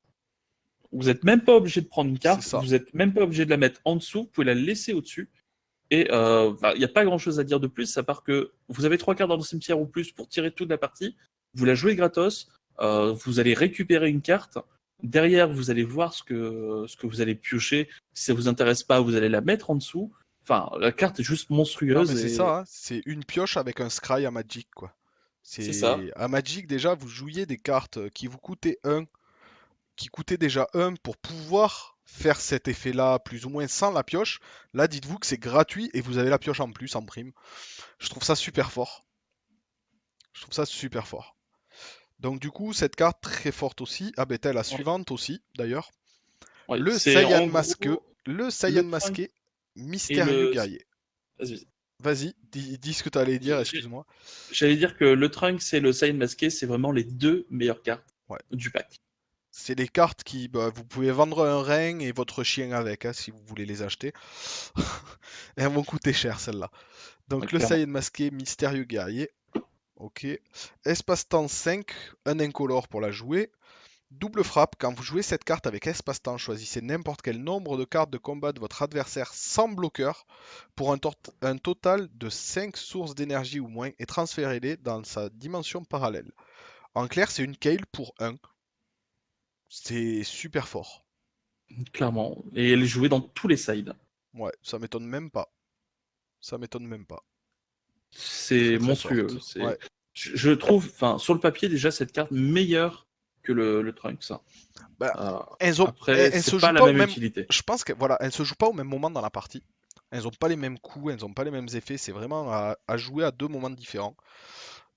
Vous n'êtes même pas obligé de prendre une C'est carte, ça. vous n'êtes même pas obligé de la mettre en dessous, vous pouvez la laisser au-dessus. Et il n'y a pas grand-chose à dire de plus, à part que vous avez 3 cartes dans le cimetière ou plus pour tirer toute la partie, vous la jouez gratos, vous allez récupérer une carte, derrière vous allez voir ce que vous allez piocher, si ça vous intéresse pas, vous allez la mettre en dessous. Enfin, la carte est juste Non, mais monstrueuse c'est et ça, hein. C'est une pioche avec un scry à Magic, quoi. c'est ça. C'est à Magic déjà, vous jouiez des cartes qui vous coûtaient un, qui coûtaient déjà un pour pouvoir faire cet effet-là, plus ou moins sans la pioche. Là, dites-vous que c'est gratuit et vous avez la pioche en plus, en prime. Je trouve ça super fort. Je trouve ça super fort. Donc du coup, cette carte très forte aussi. Ah ben t'as la Ouais. suivante aussi, d'ailleurs. Ouais, Le c'est Saiyan en masqué. gros Le Saiyan le trunk masqué, et mystérieux le. guerrier. Vas-y. Vas-y, dis ce que t'allais dire, J'ai- excuse-moi. J'allais dire que le trunk et le Saiyan masqué, c'est vraiment les deux meilleures cartes Ouais. du pack. C'est les cartes qui, bah, vous pouvez vendre un rein et votre chien avec, hein, si vous voulez les acheter. Elles vont coûter cher, celles-là. Ouais, Donc le clairement. Saiyan masqué, mystérieux guerrier. Ok. Espace-temps 5, un incolore pour la jouer. Double frappe, quand vous jouez cette carte avec espace-temps, choisissez n'importe quel nombre de cartes de combat de votre adversaire sans bloqueur pour un total de 5 sources d'énergie ou moins et transférez-les dans sa dimension parallèle. En clair, c'est une Kale pour 1. C'est super fort. Clairement. Et elle est jouée dans tous les sides. Ouais, ça m'étonne même pas. Ça m'étonne même pas. C'est Très très monstrueux. forte. C'est, Ouais. je trouve, enfin, sur le papier, déjà, cette carte meilleure que le Trunks. Bah, Euh, elles, après, elles se c'est pas jouent la pas au même même. utilité. Je pense que voilà, elles se jouent pas au même moment dans la partie. Elles ont pas les mêmes coups, elles ont pas les mêmes effets. C'est vraiment à jouer à deux moments différents.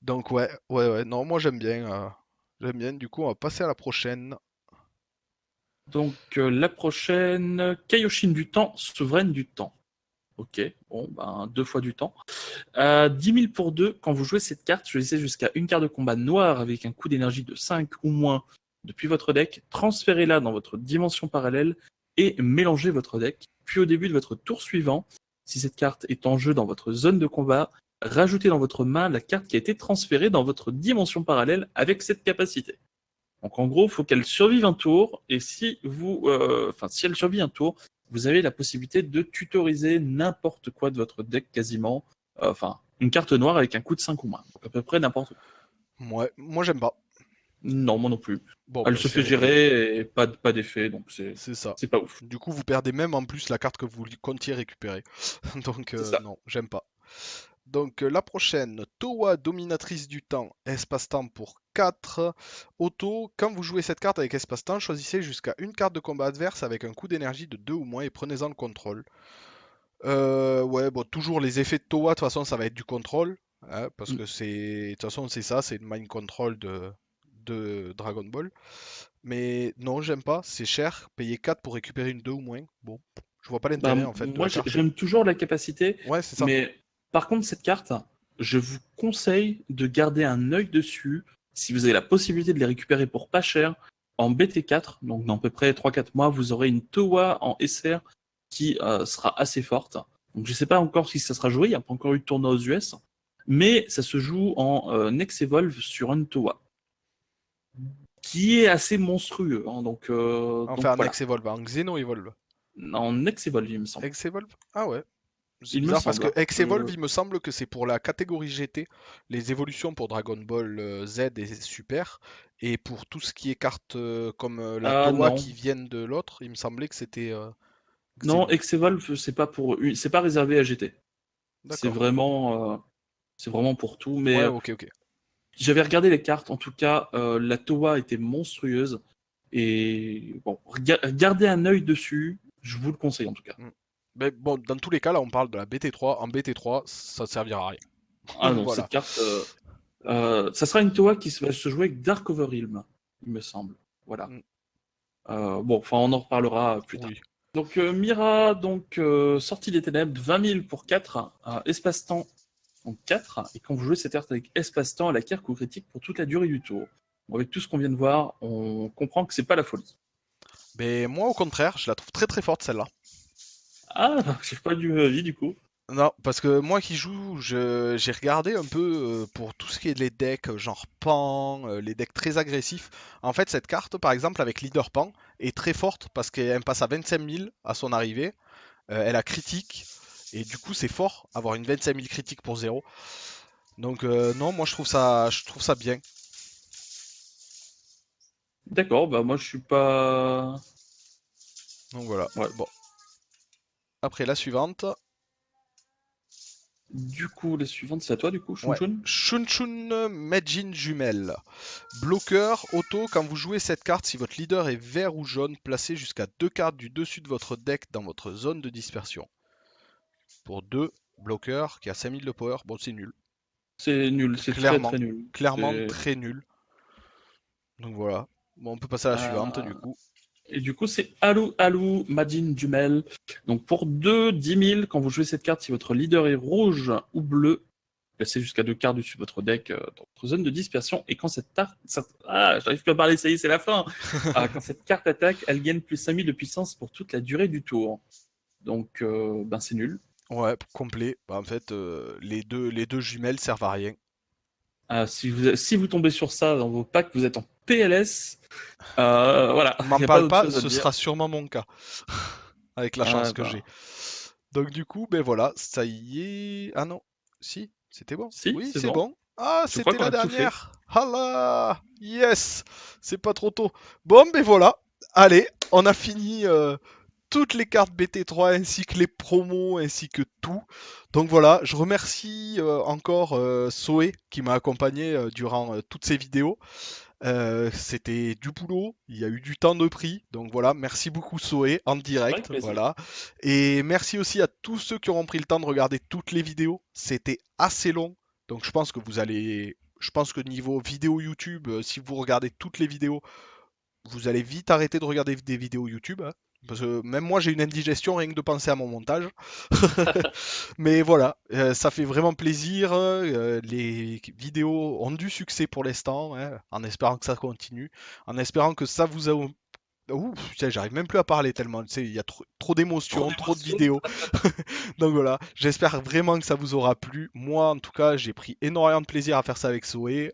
Donc ouais, ouais, ouais. Non, moi j'aime bien. J'aime bien. Du coup, on va passer à la prochaine. Donc, la prochaine, Kaioshin du temps, souveraine du temps. Ok, bon, ben, 2 fois du temps. 10 000 pour 2, quand vous jouez cette carte, choisissez jusqu'à une carte de combat noire avec un coût d'énergie de 5 ou moins depuis votre deck, transférez-la dans votre dimension parallèle et mélangez votre deck. Puis au début de votre tour suivant, si cette carte est en jeu dans votre zone de combat, rajoutez dans votre main la carte qui a été transférée dans votre dimension parallèle avec cette capacité. Donc en gros, il faut qu'elle survive un tour, et si elle survit un tour, vous avez la possibilité de tutoriser n'importe quoi de votre deck quasiment. Enfin, une carte noire avec un coût de 5 ou moins. Donc à peu près n'importe quoi. Ouais, moi j'aime pas. Non, moi non plus. Bon, Elle bah se fait gérer et pas d'effet, donc c'est ça. c'est pas ouf. Du coup, vous perdez même en plus la carte que vous comptiez récupérer. Donc C'est ça. non, j'aime pas. Donc la prochaine, Towa, dominatrice du temps, espace-temps pour 4. Auto, quand vous jouez cette carte avec espace-temps, choisissez jusqu'à une carte de combat adverse avec un coût d'énergie de 2 ou moins et prenez-en le contrôle. Ouais, bon, toujours les effets de Towa, de toute façon, ça va être du contrôle, hein, parce Mm. que c'est, de toute façon, c'est ça, c'est une mind control de Dragon Ball. Mais non, j'aime pas, c'est cher, payer 4 pour récupérer une 2 ou moins. Bon, je vois pas Bah, l'intérêt en fait de moi, la carte. j'aime toujours la capacité, Ouais, c'est ça. mais par contre, cette carte, je vous conseille de garder un œil dessus si vous avez la possibilité de les récupérer pour pas cher. En BT4, donc dans à peu près 3-4 mois, vous aurez une Towa en SR qui sera assez forte. Donc je sais pas encore si ça sera joué, il n'y a pas encore eu de tournoi aux US, mais ça se joue en Nex Evolve sur une Towa, qui est assez monstrueux. Hein, donc Enfin, en voilà, Ex-Evolve, en Xeno-Evolve. en Nex Evolve, il me semble. Ex-Evolve? Ah ouais. C'est Il me bizarre parce semble. que Hein. Ex-Evolve, il me semble que c'est pour la catégorie GT. Les évolutions pour Dragon Ball Z et Super. Et pour tout ce qui est cartes comme la Ah Toa non. qui viennent de l'autre, il me semblait que c'était Non, Xeno. Ex-Evolve, c'est pas réservé à GT. C'est D'accord. vraiment, euh, c'est vraiment pour tout. Mais Ouais, ok, ok. j'avais regardé les cartes. En tout cas, la Towa était monstrueuse. Et bon, gardez un œil dessus, je vous le conseille en tout cas. Mm. Mais bon, dans tous les cas, là, on parle de la BT3. En BT3, ça ne servira à rien. Ah non, Voilà. cette carte, ça sera une Toa qui va se jouer avec Dark Overrealm, il me semble. Voilà. Mm. Bon, enfin, on en reparlera plus tard. Oui. Donc, Mira, donc, sortie des ténèbres, 20 000 pour 4, espace-temps, donc 4, et quand vous jouez cette carte avec espace-temps, elle acquiert coup critique pour toute la durée du tour. Bon, avec tout ce qu'on vient de voir, on comprend que c'est pas la folie. Mais moi, au contraire, je la trouve très très forte celle-là. Ah, j'ai pas du avis du coup. Non, parce que moi qui joue, j'ai regardé un peu pour tout ce qui est les decks genre Pan, les decks très agressifs. En fait, cette carte, par exemple, avec Leader Pan, est très forte parce qu'elle passe à 25 000 à son arrivée. Elle a critique, et du coup, c'est fort, avoir une 25 000 critique pour 0. Donc, non, moi je trouve ça bien. D'accord, bah moi je suis pas. Donc voilà. Ouais. Bon, après la suivante. Du coup, les suivantes, c'est à toi du coup, Shun Ouais. Shun. Shun Shun Meijin Jumelle. Bloqueur, auto, quand vous jouez cette carte, si votre leader est vert ou jaune, placez jusqu'à 2 cartes du dessus de votre deck dans votre zone de dispersion. Pour 2 bloqueurs qui a 5000 de power, bon c'est nul. C'est nul, c'est très Clairement, très nul. clairement C'est- très nul. Donc voilà. Bon, on peut passer à la suivante Euh, du coup. Et du coup, c'est Alou Alou Majin Jumel. Donc pour 2, 10 000, quand vous jouez cette carte, si votre leader est rouge ou bleu, placez jusqu'à 2 cartes dessus de votre deck dans votre zone de dispersion. Et quand cette carte. Ah, j'arrive plus à parler, ça y est, c'est la fin. Quand cette carte attaque, elle gagne plus 5000 de puissance pour toute la durée du tour. Donc, ben c'est nul. Ouais, complet. Bah, en fait, les deux jumelles servent à rien. Si vous tombez sur ça dans vos packs, vous êtes en PLS. Voilà, il M'en n'y a pas parle d'autre pas, chose à ce dire. sera sûrement mon cas. Avec la chance que j'ai. Ben, Donc du coup, ben voilà, ça y est. Ah non, si, c'était bon. si, Oui, c'est c'est bon. bon. Ah, Je crois c'était qu'on la a tout fait. dernière. Ah là, yes, c'est pas trop tôt. Bon, ben voilà. Allez, on a fini toutes les cartes BT3 ainsi que les promos ainsi que tout. Donc voilà, je remercie encore Soé qui m'a accompagné durant toutes ces vidéos. C'était du boulot, il y a eu du temps de pris, donc voilà, merci beaucoup Soé en Avec direct, plaisir. voilà. Et merci aussi à tous ceux qui auront pris le temps de regarder toutes les vidéos, c'était assez long, donc je pense que niveau vidéo YouTube, si vous regardez toutes les vidéos, vous allez vite arrêter de regarder des vidéos YouTube, hein. Parce que même moi j'ai une indigestion rien que de penser à mon montage. Mais voilà, ça fait vraiment plaisir. Les vidéos ont du succès pour l'instant, hein, en espérant que ça continue, en espérant que ça vous a. Ouh, putain, j'arrive même plus à parler tellement, tu sais, il y a trop Trop d'émotions, trop de d'émotions. vidéos. Donc voilà, j'espère vraiment que ça vous aura plu. Moi, en tout cas, j'ai pris énormément de plaisir à faire ça avec Zoé.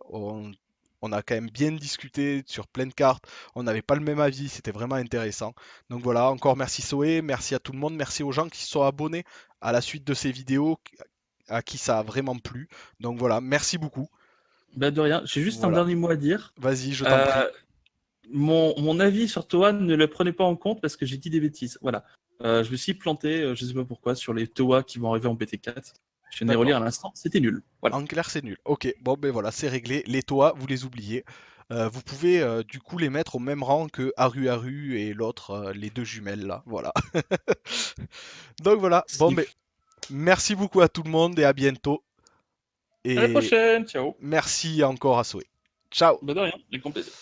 On a quand même bien discuté sur plein de cartes. On n'avait pas le même avis, c'était vraiment intéressant. Donc voilà, encore merci Zoé, merci à tout le monde, merci aux gens qui se sont abonnés à la suite de ces vidéos, à qui ça a vraiment plu. Donc voilà, merci beaucoup. Bah de rien, j'ai juste un Voilà, dernier mot à dire. vas-y, je t'en prie. Euh, mon avis sur Toa, ne le prenez pas en compte parce que j'ai dit des bêtises. Voilà. Je me suis planté, je sais pas pourquoi, sur les Toa qui vont arriver en BT4. Je viens de les relire D'accord. à l'instant, c'était nul. Voilà. En clair, c'est nul. Ok, bon ben voilà, c'est réglé. Les toits, vous les oubliez. Vous pouvez du coup les mettre au même rang que Aru Aru et l'autre, les deux jumelles là. Voilà. Donc voilà. Bon ben, Sniff. merci beaucoup à tout le monde et à bientôt. À la Et prochaine, ciao. merci encore à Zoé. Ciao. Bah de rien, avec grand plaisir.